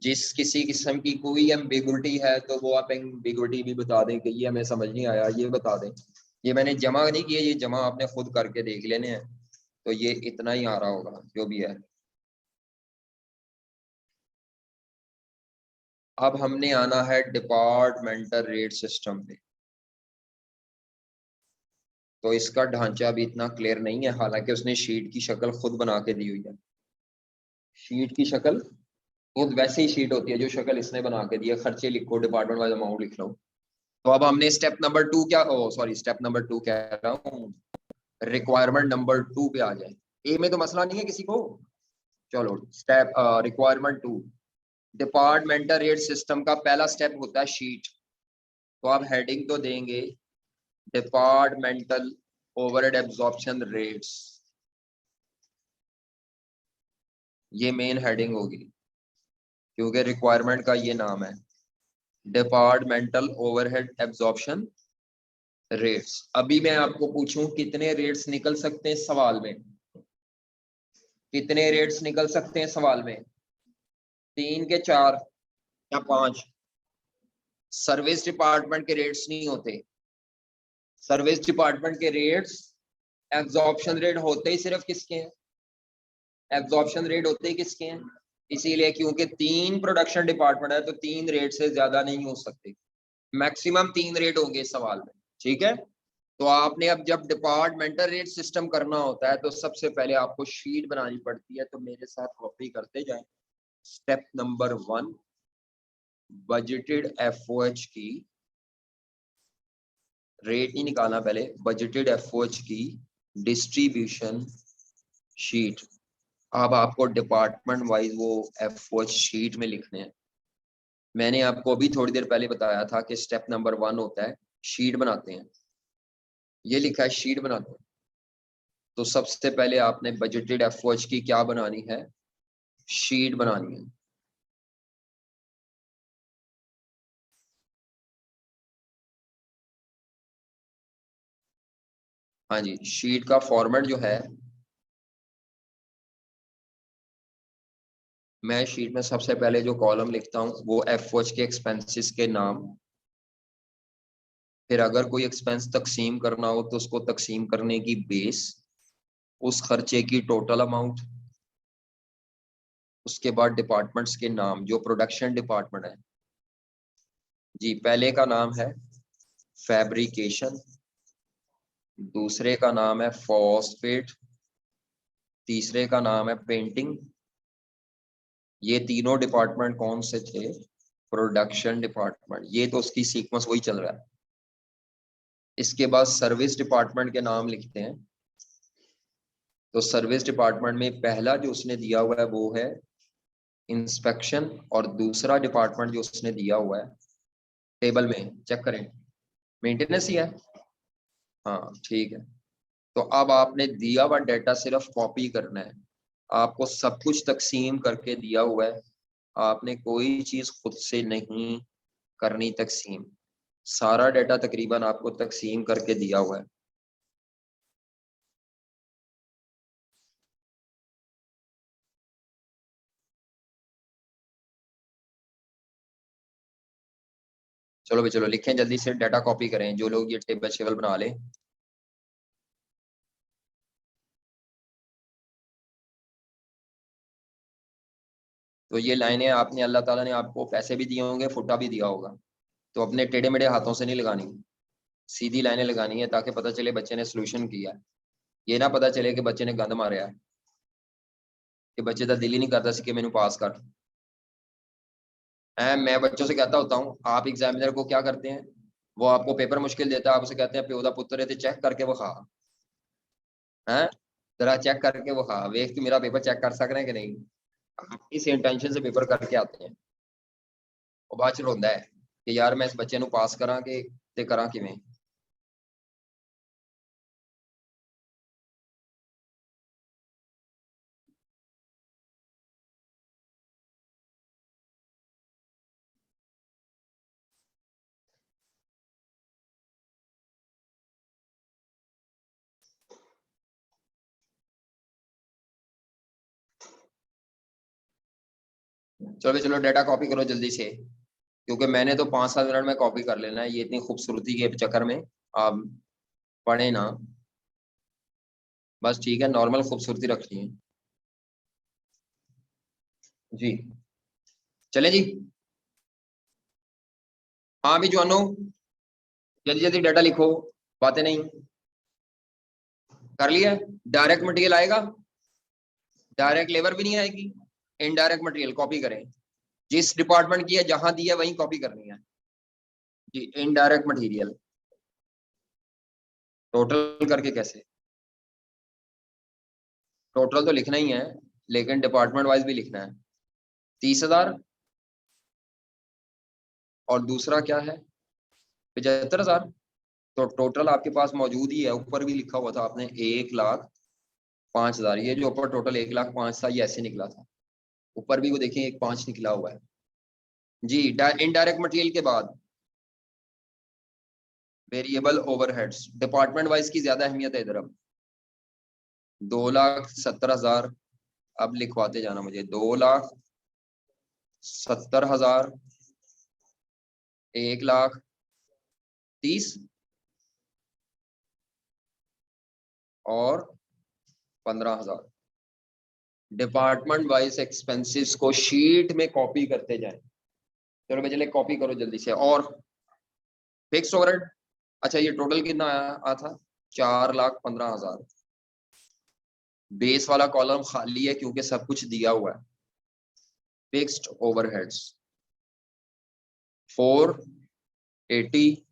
जिस किसी किस्म की कोई एम्बिगुइटी है तो वो आप एम्बिगुइटी भी बता दें कि ये हमें समझ नहीं आया, ये बता दें। ये मैंने जमा नहीं किया, ये जमा आपने खुद करके देख लेने हैं, तो ये इतना ही आ रहा होगा जो भी है। अब हमने आना है डिपार्टमेंटल रेट सिस्टम पे। तो इसका ढांचा भी इतना क्लियर नहीं है, हालांकि उसने शीट की शक्ल खुद बना के दी हुई है। शीट की शक्ल खुद वैसे ही शीट होती है जो शक्ल इसने बना के दी है। खर्चे लिखो, डिपार्टमेंट वाइज अमाउंट लिख लो। तो अब हमने स्टेप नंबर 2 क्या, ओ सॉरी स्टेप नंबर 2 कह रहा हूँ, रिक्वायरमेंट नंबर 2 पे आ जाए। ए में तो मसला नहीं है किसी को। चलो step requirement 2, departmental rate system का पहला स्टेप होता है शीट। तो आप हेडिंग तो देंगे डिपार्टमेंटल ओवरहेड एब्जॉर्प्शन रेट्स, ये मेन हेडिंग होगी क्योंकि रिक्वायरमेंट का ये नाम है, डिपार्टमेंटल ओवरहेड एब्जॉर्प्शन रेट्स। अभी मैं आपको पूछूं कितने रेट्स निकल सकते हैं सवाल में, कितने रेट्स निकल सकते हैं सवाल में, 3 के 4 या 5। सर्विस डिपार्टमेंट के रेट्स नहीं होते, सर्विस डिपार्टमेंट के रेट्स एब्जॉर्प्शन रेट होते ही सिर्फ किसके हैं, एब्जॉर्प्शन रेट होते ही किसके हैं, इसीलिए क्योंकि 3 प्रोडक्शन डिपार्टमेंट है तो 3 रेट से ज्यादा नहीं हो सकते, मैक्सिमम 3 रेट होंगे इस सवाल में। ठीक है, तो आपने अब जब डिपार्टमेंटल रेट सिस्टम करना होता है तो सबसे पहले आपको शीट बनानी पड़ती है, तो मेरे साथ कॉपी करते जाएं। स्टेप नंबर 1, बजटेड एफओएच की रेट नहीं निकालना, पहले बजटेड एफओएच की डिस्ट्रीब्यूशन शीट। अब आपको डिपार्टमेंट वाइज वो F4 शीट में लिखने हैं। मैंने आपको अभी थोड़ी देर पहले बताया था कि स्टेप नंबर 1 होता है शीट बनाते हैं। ये लिखा है शीट बनाते हैं। तो सबसे पहले आपने बजटेड F4 की क्या बनानी है, शीट बनानी है। हाँ जी, शीट का फॉर्मेट जो है, मैं शीट में सबसे पहले जो कॉलम लिखता हूँ वो F4 के एक्सपेंसेस के नाम। फिर अगर कोई एक्सपेंस तकसीम करना हो तो उसको तकसीम करने की बेस, उस खर्चे की टोटल अमाउंट, उसके बाद डिपार्टमेंट्स के नाम। जो प्रोडक्शन डिपार्टमेंट है जी, पहले का नाम है फैब्रिकेशन, दूसरे का नाम है फॉस्फेट, तीसरे का नाम है पेंटिंग। ये तीनों डिपार्टमेंट कौन से थे, प्रोडक्शन डिपार्टमेंट। ये तो उसकी सीक्वेंस वही चल रहा है। इसके बाद सर्विस डिपार्टमेंट के नाम लिखते हैं। तो सर्विस डिपार्टमेंट में पहला जो उसने दिया हुआ है वो है इंस्पेक्शन, और दूसरा डिपार्टमेंट जो उसने दिया हुआ है टेबल में चेक करें, मेंटेनेंस ही है। हाँ ठीक है। तो अब आपने दिया हुआ डाटा सिर्फ कॉपी करना है। आपको सब कुछ तकसीम करके दिया हुआ है, आपने कोई चीज खुद से नहीं करनी तकसीम। सारा डाटा तकरीबन आपको तकसीम करके दिया हुआ है। चलो भाई चलो, लिखें जल्दी से, डाटा कॉपी करें जो लोग ये टेबल शेबल बना लें। तो ये लाइनें आपने, अल्लाह ताला ने आपको पैसे भी दिए होंगे, फुटा भी दिया होगा, तो अपने टेढ़े मेढ़े हाथों से नहीं लगानी, सीधी लाइनें लगानी है ताकि पता चले बच्चे ने सोल्यूशन किया है। ये ना पता चले कि बच्चे ने गंद मारा है, कि बच्चे का दिल ही नहीं करता सी कि मैनू पास कर। मैं बच्चों से कहता होता हूँ, आप एग्जामिनर को क्या करते हैं, वो आपको पेपर मुश्किल देता है, आप उसे कहते हैं प्यो दा पुत्र है ते चेक करके वो खा है, जरा चेक करके वो खा, वेख तू मेरा पेपर चेक कर सक रहे हैं कि नहीं। आप इस इंटेंशन से पेपर करके आते हैं, और बाद च रोंदा है कि यार मैं इस बच्चे ਨੂੰ पास करा कि ते करा किवें। चलो भाई चलो, डाटा कॉपी करो जल्दी से, क्योंकि मैंने तो 5-7 मिनट में कॉपी कर लेना है, ये इतनी खूबसूरती के चक्कर में आप पढ़े ना। बस ठीक है, नॉर्मल खूबसूरती रखनी है जी। चले जी। हाँ भी जवानो, जल्दी जल्दी डाटा लिखो, बातें नहीं। कर लिया, डायरेक्ट मटेरियल आएगा, डायरेक्ट लेबर भी नहीं आएगी, इनडायरेक्ट मटेरियल कॉपी करें। जिस डिपार्टमेंट की है जहां दी है वहीं कॉपी करनी है जी। इनडायरेक्ट मटेरियल टोटल करके कैसे, टोटल तो लिखना ही है लेकिन डिपार्टमेंट वाइज भी लिखना है। 30,000, और दूसरा क्या है 75,000। तो टोटल आपके पास मौजूद ही है, ऊपर भी लिखा हुआ था आपने 1,05,000। ये जो ऊपर टोटल 1,05,000 था ये ऐसे निकला था, ऊपर भी वो देखें 1,5 निकला हुआ है जी। इनडायरेक्ट मटेरियल के बाद वेरिएबल ओवरहेड्स, डिपार्टमेंट वाइज की ज्यादा अहमियत है इधर। अब 2,70,000, अब लिखवाते जाना मुझे, 2,70,000, 1,30,000 और 15,000। डिपार्टमेंट वाइज एक्सपेंसेस को शीट में कॉपी करते जाएं। चलो भाई चले, कॉपी करो जल्दी से। और फिक्स ओवरहेड, अच्छा ये टोटल कितना आया था, 4,15,000। बेस वाला कॉलम खाली है क्योंकि सब कुछ दिया हुआ है। फिक्स्ड ओवरहेड्स 480,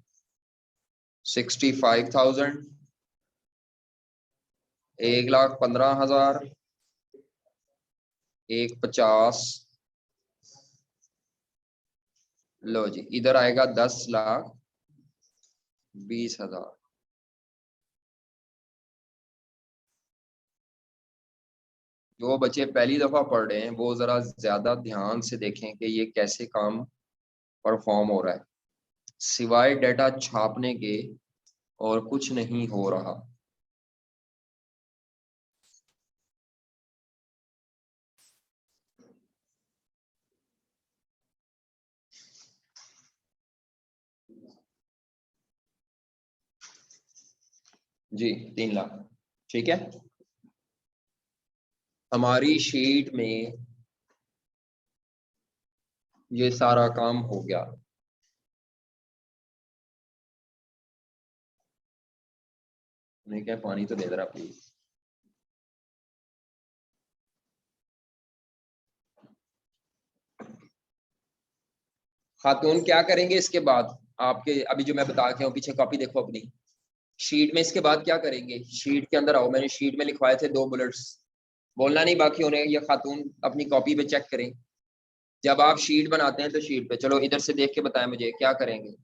65,000, 1,15,000, 150, लो जी इधर आएगा 10,20,000। जो बच्चे पहली दफा पढ़ रहे हैं वो जरा ज्यादा ध्यान से देखें कि ये कैसे काम परफॉर्म हो रहा है। सिवाय डेटा छापने के और कुछ नहीं हो रहा। जी 3 लाख, ठीक है। हमारी शीट में ये सारा काम हो गया। नहीं क्या पानी तो दे दे रहा प्लीज। खातून क्या करेंगे इसके बाद, आपके अभी जो मैं बता के हूँ पीछे कॉपी देखो अपनी शीट में। इसके बाद क्या करेंगे, शीट के अंदर आओ, मैंने शीट में लिखवाए थे 2 बुलेट्स, बोलना नहीं बाकी उन्हें, ये खातून अपनी कॉपी पे चेक करें। जब आप शीट बनाते हैं तो शीट पे चलो इधर से देख के बताएं मुझे क्या करेंगे।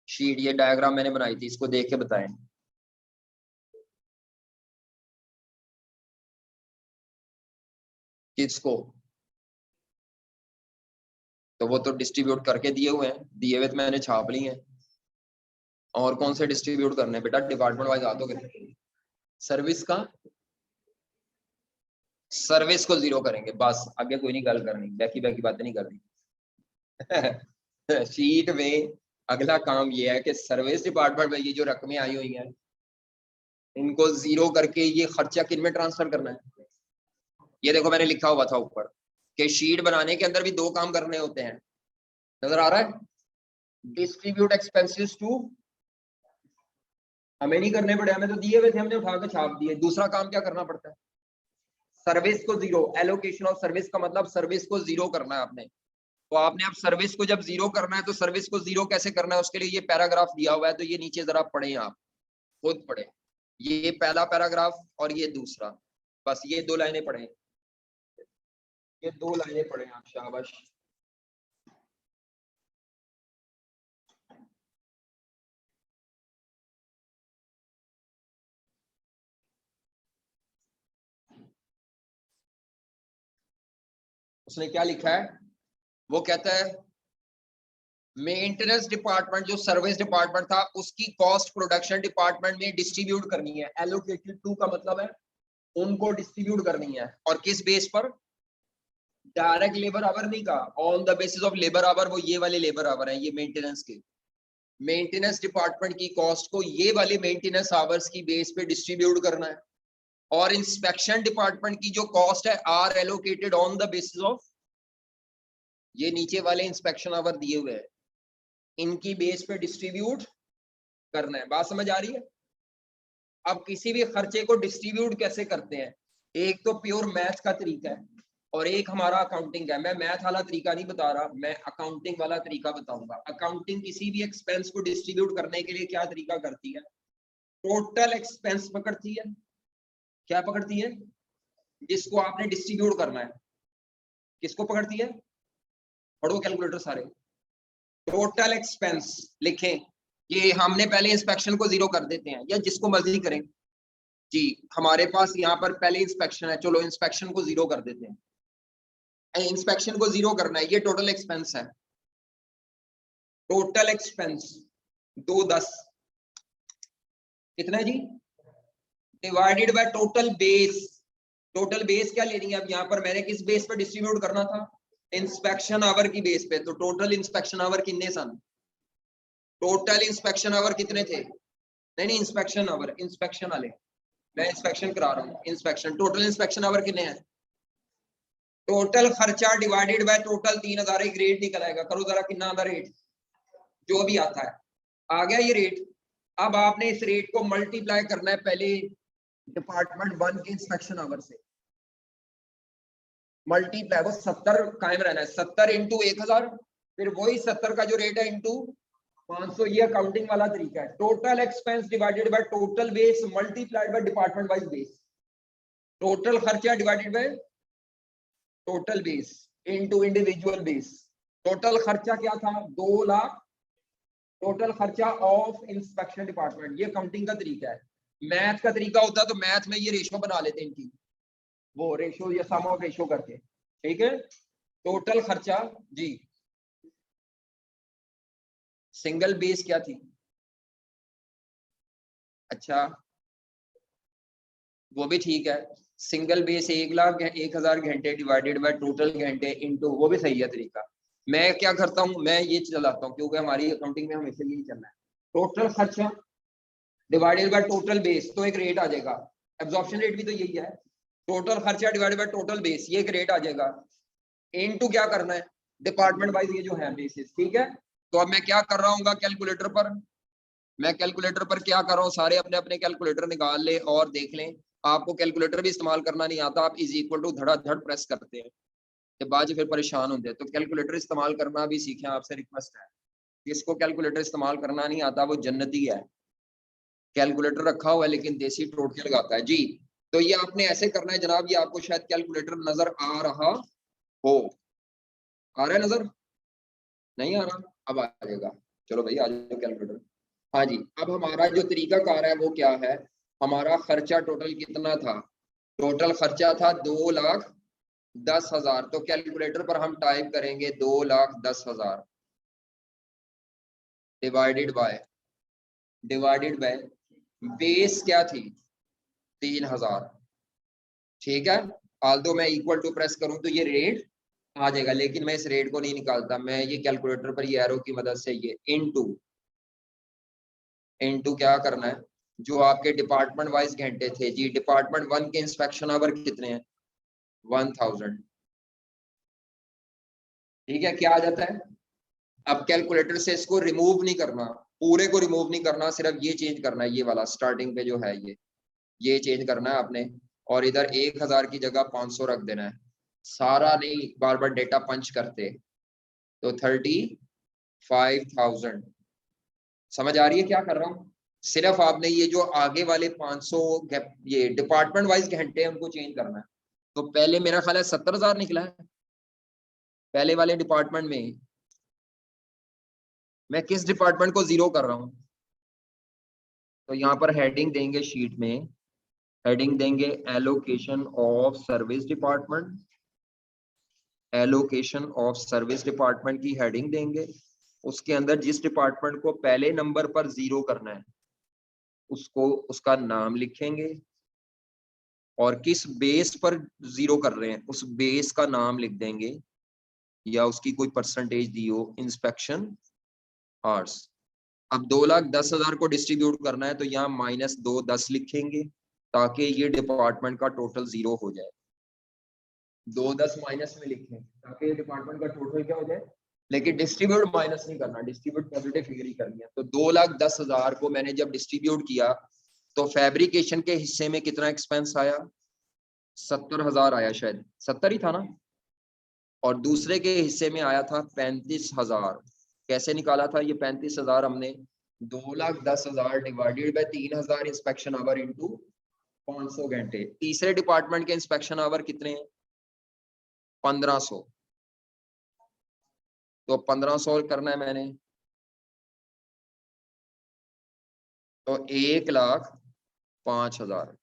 शीट ये डायग्राम मैंने बनाई थी, इसको देख के बताएं। किसको? तो वो तो डिस्ट्रीब्यूट करके दिए हुए हैं, दिए हुए तो मैंने छाप लिए हैं। और कौन से डिस्ट्रीब्यूट करने बेटा, डिपार्टमेंट वाइज आ तो गए। सर्विस का, सर्विस को 0 करेंगे बस, आगे कोई नहीं गल करनी, बैकी बैकी बातें नहीं करनी। शीट में अगला काम ये है कि सर्विस डिपार्टमेंट में ये जो रकमें आई हुई हैं इनको 0 करके ये खर्चा किन में ट्रांसफर करना है। ये देखो मैंने लिखा हुआ था ऊपर कि शीट बनाने के अंदर भी 2 काम करने होते हैं, नजर आ रहा है। डिस्ट्रीब्यूट एक्सपेंसेस टू, हमें नहीं करने पड़े, हमें तो दिए हुए थे, हमने उठा के छाप दिए। दूसरा काम क्या करना पड़ता है, सर्विस को 0, एलोकेशन ऑफ सर्विस का मतलब सर्विस को 0 करना है आपने। तो आपने अब सर्विस को जब 0 करना है तो सर्विस को 0 कैसे करना है, उसके लिए ये पैराग्राफ दिया हुआ है, तो ये नीचे जरा पढ़े, आप खुद पढ़े। ये पहला पैराग्राफ और ये दूसरा, बस ये 2 लाइनें पढ़े, ये 2 लाइनें पढ़े आप, शाबाश। उसने क्या लिखा है, वो कहता है मेंटेनेंस डिपार्टमेंट जो सर्विस डिपार्टमेंट था उसकी कॉस्ट प्रोडक्शन डिपार्टमेंट में डिस्ट्रीब्यूट करनी है। एलोकेटेड टू का मतलब है उनको डिस्ट्रीब्यूट करनी है, और किस बेस पर, डायरेक्ट लेबर आवर नहीं कहा, on the basis of labour our, वो ये वाले लेबर आवर है, ये मेंटेनेंस के। मेंटेनेंस डिपार्टमेंट की कॉस्ट को ये वाले मेंटेनेंस आवर्स की बेस पे डिस्ट्रीब्यूट करना है। और इंस्पेक्शन डिपार्टमेंट की जो कॉस्ट है are allocated on the basis of, ये नीचे वाले इंस्पेक्शन आवर दिए हुए हैं, इनकी बेस पे डिस्ट्रीब्यूट करना है। बात समझ आ रही है। अब किसी भी खर्चे को डिस्ट्रीब्यूट कैसे करते हैं, एक तो प्योर मैथ का तरीका है और एक हमारा अकाउंटिंग है। मैं मैथ वाला तरीका नहीं बता रहा, मैं अकाउंटिंग वाला तरीका बताऊंगा। अकाउंटिंग किसी भी एक्सपेंस को डिस्ट्रीब्यूट करने के लिए क्या तरीका करती है, टोटल एक्सपेंस पकड़ती है। क्या पकड़ती है, जिसको आपने डिस्ट्रीब्यूट करना है, किसको पकड़ती है, पढ़ो कैलकुलेटर सारे। टोटल एक्सपेंस लिखें, ये हमने पहले इंस्पेक्शन को 0 कर देते हैं या जिसको मर्जी करें जी। हमारे पास यहाँ पर पहले इंस्पेक्शन है, चलो इंस्पेक्शन को 0 कर देते हैं। इंस्पेक्शन को 0 करना है, ये टोटल एक्सपेंस है। टोटल एक्सपेंस 210 कितना है जी, divided by total base. Total base क्या लेनी है, अब यहाँ पर मैंने किस बेस पर डिस्ट्रीब्यूट करना था, इंस्पेक्शन आवर की बेस पे। तो टोटल इंस्पेक्शन आवर कितने सन, टोटल इंस्पेक्शन आवर कितने थे, नहीं इंस्पेक्शन आवर, इंस्पेक्शन वाले, मैं इंस्पेक्शन करा रहा हूँ, इंस्पेक्शन टोटल इंस्पेक्शन आवर कितने हैं। टोटल खर्चा डिवाइडेड बाय टोटल 3000, एक रेट निकल आएगा, करो जरा कितना आता रेट, जो भी आता है आ गया ये रेट। अब आपने इस रेट को मल्टीप्लाई करना है पहले डिपार्टमेंट 1 के इंस्पेक्शन आवर से, मल्टीप्लाई, वो 70 कायम रहना है, 70 इंटू 1000, फिर वही 70 का जो रेट है इंटू 500, ये अकाउंटिंग वाला तरीका है। Total expense divided by total base multiplied by department wise base, total खर्चा divided by total base into individual base. Total खर्चा क्या था? 2 लाख। टोटल खर्चा ऑफ इंस्पेक्शन डिपार्टमेंट, ये काउंटिंग का तरीका है। मैथ का तरीका होता तो मैथ में ये रेशो बना लेते इनकी, वो रेशो या सम ऑफ रेशो करके, ठीक है। टोटल खर्चा जी, सिंगल बेस क्या थी? अच्छा वो भी ठीक है, सिंगल बेस 1,00,000 घंटे डिवाइडेड बाय टोटल घंटे इनटू, वो भी सही है तरीका। मैं क्या करता हूँ, मैं ये चलाता हूँ क्योंकि हमारी अकाउंटिंग में हमेशा यही चलना है। टोटल खर्चा डिवाइडेड बाय टोटल बेस, तो एक रेट आ जाएगा। एब्जॉर्प्शन रेट भी तो यही है, टोटल खर्चा डिवाइडेड बाय टोटल बेस, ये एक रेट आ जाएगा। इनटू क्या करना है? डिपार्टमेंट वाइज ये जो है बेसिस, ठीक है। तो अब मैं क्या कर रहा हूँ कैलकुलेटर पर, मैं कैलकुलेटर पर क्या कर रहा हूँ, सारे अपने अपने कैलकुलेटर निकाल ले और देख लें। आपको कैलकुलेटर भी इस्तेमाल करना नहीं आता, आप इज इक्वल टू धड़ाधड़ प्रेस करते हैं, के बाद फिर परेशान होते हैं। तो कैलकुलेटर इस्तेमाल करना भी सीखें, आपसे रिक्वेस्ट है। जिसको कैलकुलेटर इस्तेमाल करना नहीं आता वो जन्नती है, कैलकुलेटर रखा हुआ है लेकिन देसी टोटके लगाता है जी। तो ये आपने ऐसे करना है जनाब, ये आपको शायद कैलकुलेटर नजर आ रहा हो, आ रहा है नजर? नहीं आ रहा? अब आ जाएगा। चलो भाई आ जाओ कैलकुलेटर। हाँ जी, अब हमारा जो तरीका कार है वो क्या है? हमारा खर्चा टोटल कितना था? टोटल खर्चा था 2,10,000। तो कैलकुलेटर पर हम टाइप करेंगे 2,10,000 डिवाइडेड बाय बेस क्या थी? 3,000, ठीक है। आल्दो मैं इक्वल टू प्रेस करूं तो ये रेट आ जाएगा, लेकिन मैं इस रेट को नहीं निकालता, मैं ये कैलकुलेटर पर ये एरो की मदद से ये इनटू क्या करना है, जो आपके डिपार्टमेंट वाइज घंटे थे जी, डिपार्टमेंट 1 के इंस्पेक्शन आवर कितने हैं? 1,000, ठीक है। क्या आ जाता है? अब कैलकुलेटर से इसको रिमूव नहीं करना, पूरे को रिमूव नहीं करना, सिर्फ ये चेंज करना है, ये वाला स्टार्टिंग पे जो है ये चेंज करना है आपने। और इधर 1,000 की जगह 500 रख देना है, सारा नहीं बार बार डेटा पंच करते। तो 35,000, समझ आ रही है क्या कर रहा हूँ? सिर्फ आपने ये जो आगे वाले 500 ये डिपार्टमेंट वाइज घंटे हैं उनको चेंज करना है। तो पहले मेरा ख्याल है 70,000 निकला है पहले वाले डिपार्टमेंट में। मैं किस डिपार्टमेंट को जीरो कर रहा हूँ? तो यहाँ पर हेडिंग देंगे, शीट में हेडिंग देंगे allocation of service department, allocation of service department की हेडिंग देंगे। उसके अंदर जिस डिपार्टमेंट को पहले नंबर पर जीरो करना है उसको उसका नाम लिखेंगे, और किस बेस पर जीरो कर रहे हैं उस बेस का नाम लिख देंगे, या उसकी कोई परसेंटेज दी हो, इंस्पेक्शन आवर्स। अब 2,10,000 को डिस्ट्रीब्यूट करना है तो यहाँ -2 10 लिखेंगे ताकि ये डिपार्टमेंट का टोटल जीरो हो जाए। 2 10 माइनस में लिखें ताकि ये डिपार्टमेंट का टोटल क्या हो जाए, लेकिन डिस्ट्रीब्यूट माइनस नहीं करना, डिस्ट्रीब्यूट पॉजिटिव फिगर ही करनी है। तो 2,10,000 को मैंने जब डिस्ट्रीब्यूट किया तो फैब्रिकेशन के हिस्से में कितना एक्सपेंस आया? 70,000 आया, शायद 70 ही था ना। और दूसरे के हिस्से में आया था 35,000। कैसे निकाला था ये 35,000 हमने? 2,10,000 divided by 3,000 inspection our into 500 घंटे। तीसरे डिपार्टमेंट के इंस्पेक्शन आवर कितने हैं? 1,500। तो 1,500 करना है मैंने, तो 1,05,000।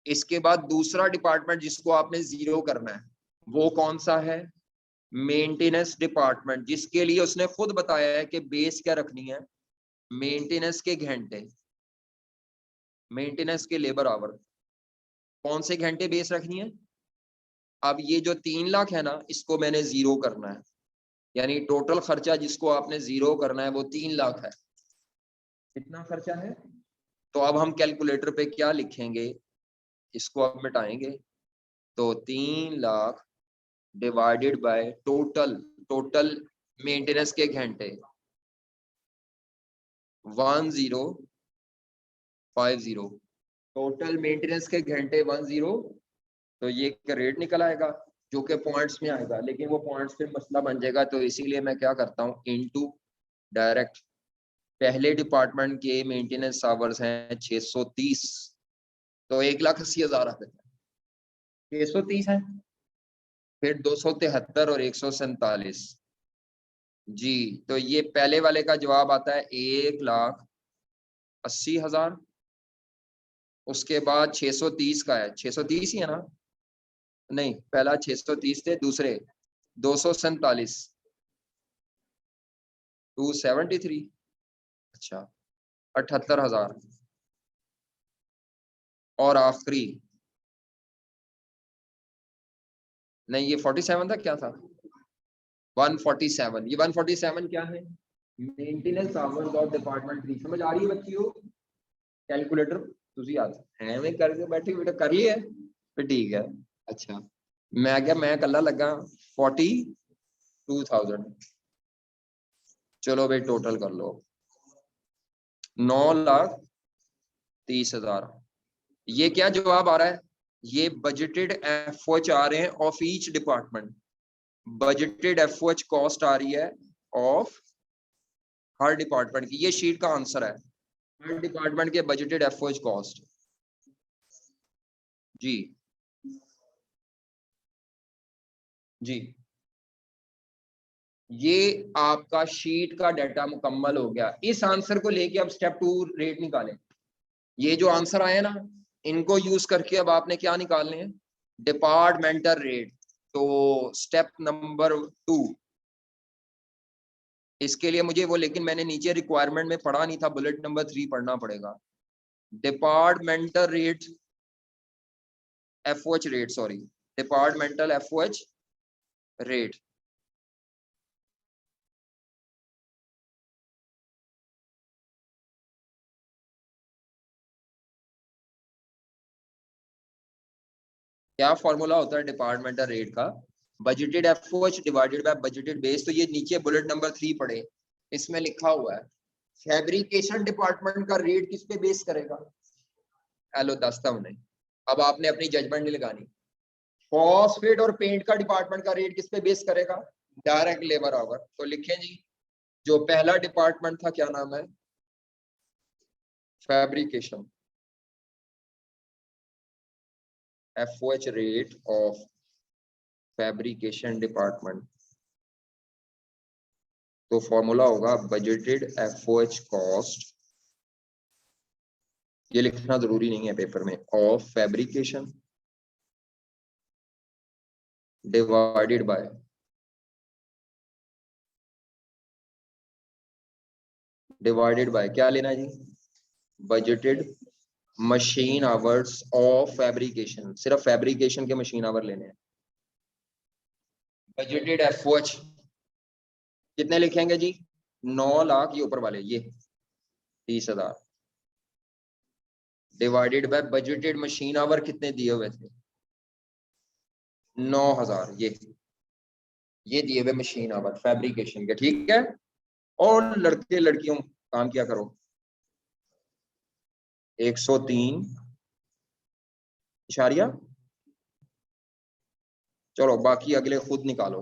इसके बाद दूसरा डिपार्टमेंट जिसको आपने जीरो करना है वो कौन सा है? मेंटेनेंस डिपार्टमेंट, जिसके लिए उसने खुद बताया है कि बेस क्या रखनी है? मेंटेनेंस के घंटे, मेंटेनेंस के लेबर आवर। कौन से घंटे बेस रखनी है? अब ये जो 3 लाख है ना इसको मैंने जीरो करना है, यानी टोटल खर्चा जिसको आपने जीरो करना है वो 3 लाख है। कितना खर्चा है? तो अब हम कैलकुलेटर पे क्या लिखेंगे, इसको अब मिटाएंगे। तो 3 lakh divided by total, total maintenance के घंटे 1050, टोटल मेंटेनेंस के घंटे 10, तो ये रेट निकल आएगा जो कि पॉइंट्स में आएगा, लेकिन वो पॉइंट्स पे मसला बन जाएगा। तो इसीलिए मैं क्या करता हूँ, इनटू डायरेक्ट। पहले डिपार्टमेंट के मेंटेनेंस आवर्स हैं 630, तो 1,80,000 आता है। 630 है, फिर 273 और 147 जी। तो ये पहले वाले का जवाब आता है 1,80,000। उसके बाद 630 का है, 630 ही है ना, नहीं पहला 630 थे, दूसरे 247 273, अच्छा 78,000 और आखिरी नहीं ये 47 था, क्या था 147। ये 147 क्या है, मेंटेनेंस आवर्स ऑफ डिपार्टमेंट 3। समझ आ रही है बच्चियों, कैलकुलेटर तुझी आता है मैं करके बैठी बेटा कर लिए फिर ठीक है। अच्छा मैं क्या मैं कल्ला लगा 42,000। चलो भाई टोटल कर लो 9,30,000। ये क्या जवाब आ रहा है, ये बजटेड एफओएच आ रहे हैं of each department. Budgeted FOH cost आ रही है ऑफ हर डिपार्टमेंट की, ये शीट का आंसर है, हर डिपार्टमेंट के बजटेड एफओएच कॉस्ट जी। जी ये आपका शीट का डाटा मुकम्मल हो गया। इस आंसर को लेके अब स्टेप 2 रेट निकालें। ये जो आंसर आए ना इनको यूज करके अब आपने क्या निकालने हैं, डिपार्टमेंटल रेट। तो स्टेप नंबर 2 इसके लिए मुझे वो, लेकिन मैंने नीचे रिक्वायरमेंट में पढ़ा नहीं था, बुलेट नंबर 3 पढ़ना पड़ेगा। Departmental rate FOH rate, sorry departmental FOH rate. क्या फॉर्मूला होता है डिपार्टमेंटल रेट का, budgeted FOH divided by budgeted base. तो ये नीचे बुलेट नंबर 3 पढ़े, इसमें लिखा हुआ है फैब्रिकेशन डिपार्टमेंट का रेट किस पे बेस करेगा। हेलो दस्ता उन्हें, अब आपने अपनी जजमेंट नहीं लगानी। फॉस्फेट और पेंट का डिपार्टमेंट का रेट किस पे बेस करेगा, डायरेक्ट लेबर आवर। तो लिखें जी, जो पहला डिपार्टमेंट था क्या नाम है, fabrication, FOH rate of fabrication department. तो फॉर्मूला होगा बजटेड एफओएच कॉस्ट, ये लिखना जरूरी नहीं है पेपर में, ऑफ फैब्रिकेशन डिवाइडेड बाय क्या लेना है जी, budgeted machine hours of fabrication, सिर्फ फैब्रिकेशन के मशीन आवर लेने हैं। बजटेड एफओएच कितने लिखेंगे जी, 9 लाख, ये ऊपर वाले ये 30,000 divided by budgeted machine our कितने दिए हुए थे, 9,000। ये दिए हुए मशीन आवर फैब्रिकेशन के, ठीक है। और लड़के लड़कियों काम किया करो, 103 चलो बाकी अगले खुद निकालो।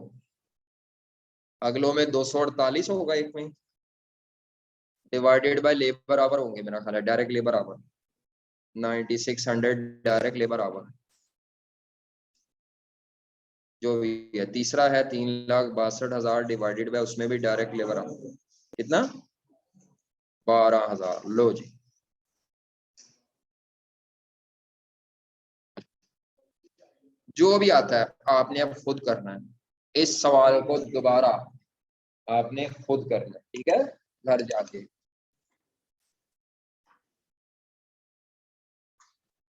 अगलों में 248 होगा एक में, डिवाइडेड बाय लेबर आवर होंगे मेरा ख्याल है, direct labour our 9600 direct labour our जो भी है। तीसरा है 3,62,000 डिवाइडेड बाय, उसमें भी डायरेक्ट लेबर आवर कितना, 12,000। लो जी, जो भी आता है आपने अब खुद करना है, इस सवाल को दोबारा आपने खुद करना है, ठीक है, घर जाके।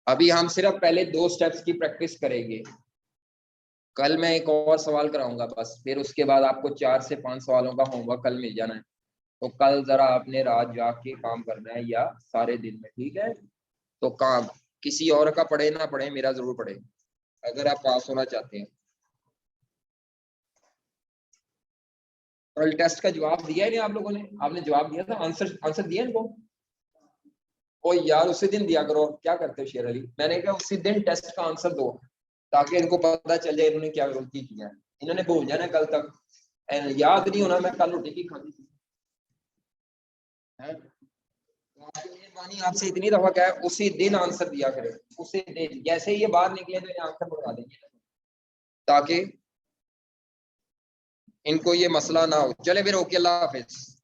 अभी हम सिर्फ पहले 2 स्टेप्स की प्रैक्टिस करेंगे, कल मैं एक और सवाल कराऊंगा बस, फिर उसके बाद आपको 4 से 5 सवालों का होमवर्क कल मिल जाना है। तो कल जरा आपने रात जाग के काम करना है या सारे दिन में, ठीक है। तो काम किसी और का पढ़े ना पढ़े, मेरा जरूर पढ़े अगर आप पास होना चाहते हैं। कल टेस्ट का जवाब दिया है नहीं आप लोगों ने, आपने जवाब दिया था, आंसर दिया इनको। ओ यार उसी दिन दिया करो, क्या करते हो शेर अली, मैंने कहा उसी दिन टेस्ट का आंसर दो ताकि इनको पता चल जाए इन्होंने क्या गलती किया है। इन्होंने भूल जाना कल तक, याद नहीं होना मैं कल रोटी की खाती थी है? तो आपको ये वानी आपसे इतनी दफा क्या है, उसी दिन आंसर दिया करें, उसी दिन जैसे ही ये बाहर निकले तो ये आंसर बढ़वा देंगे, ताकि इनको ये मसला ना हो। चले फिर, ओके, अल्लाह हाफिज।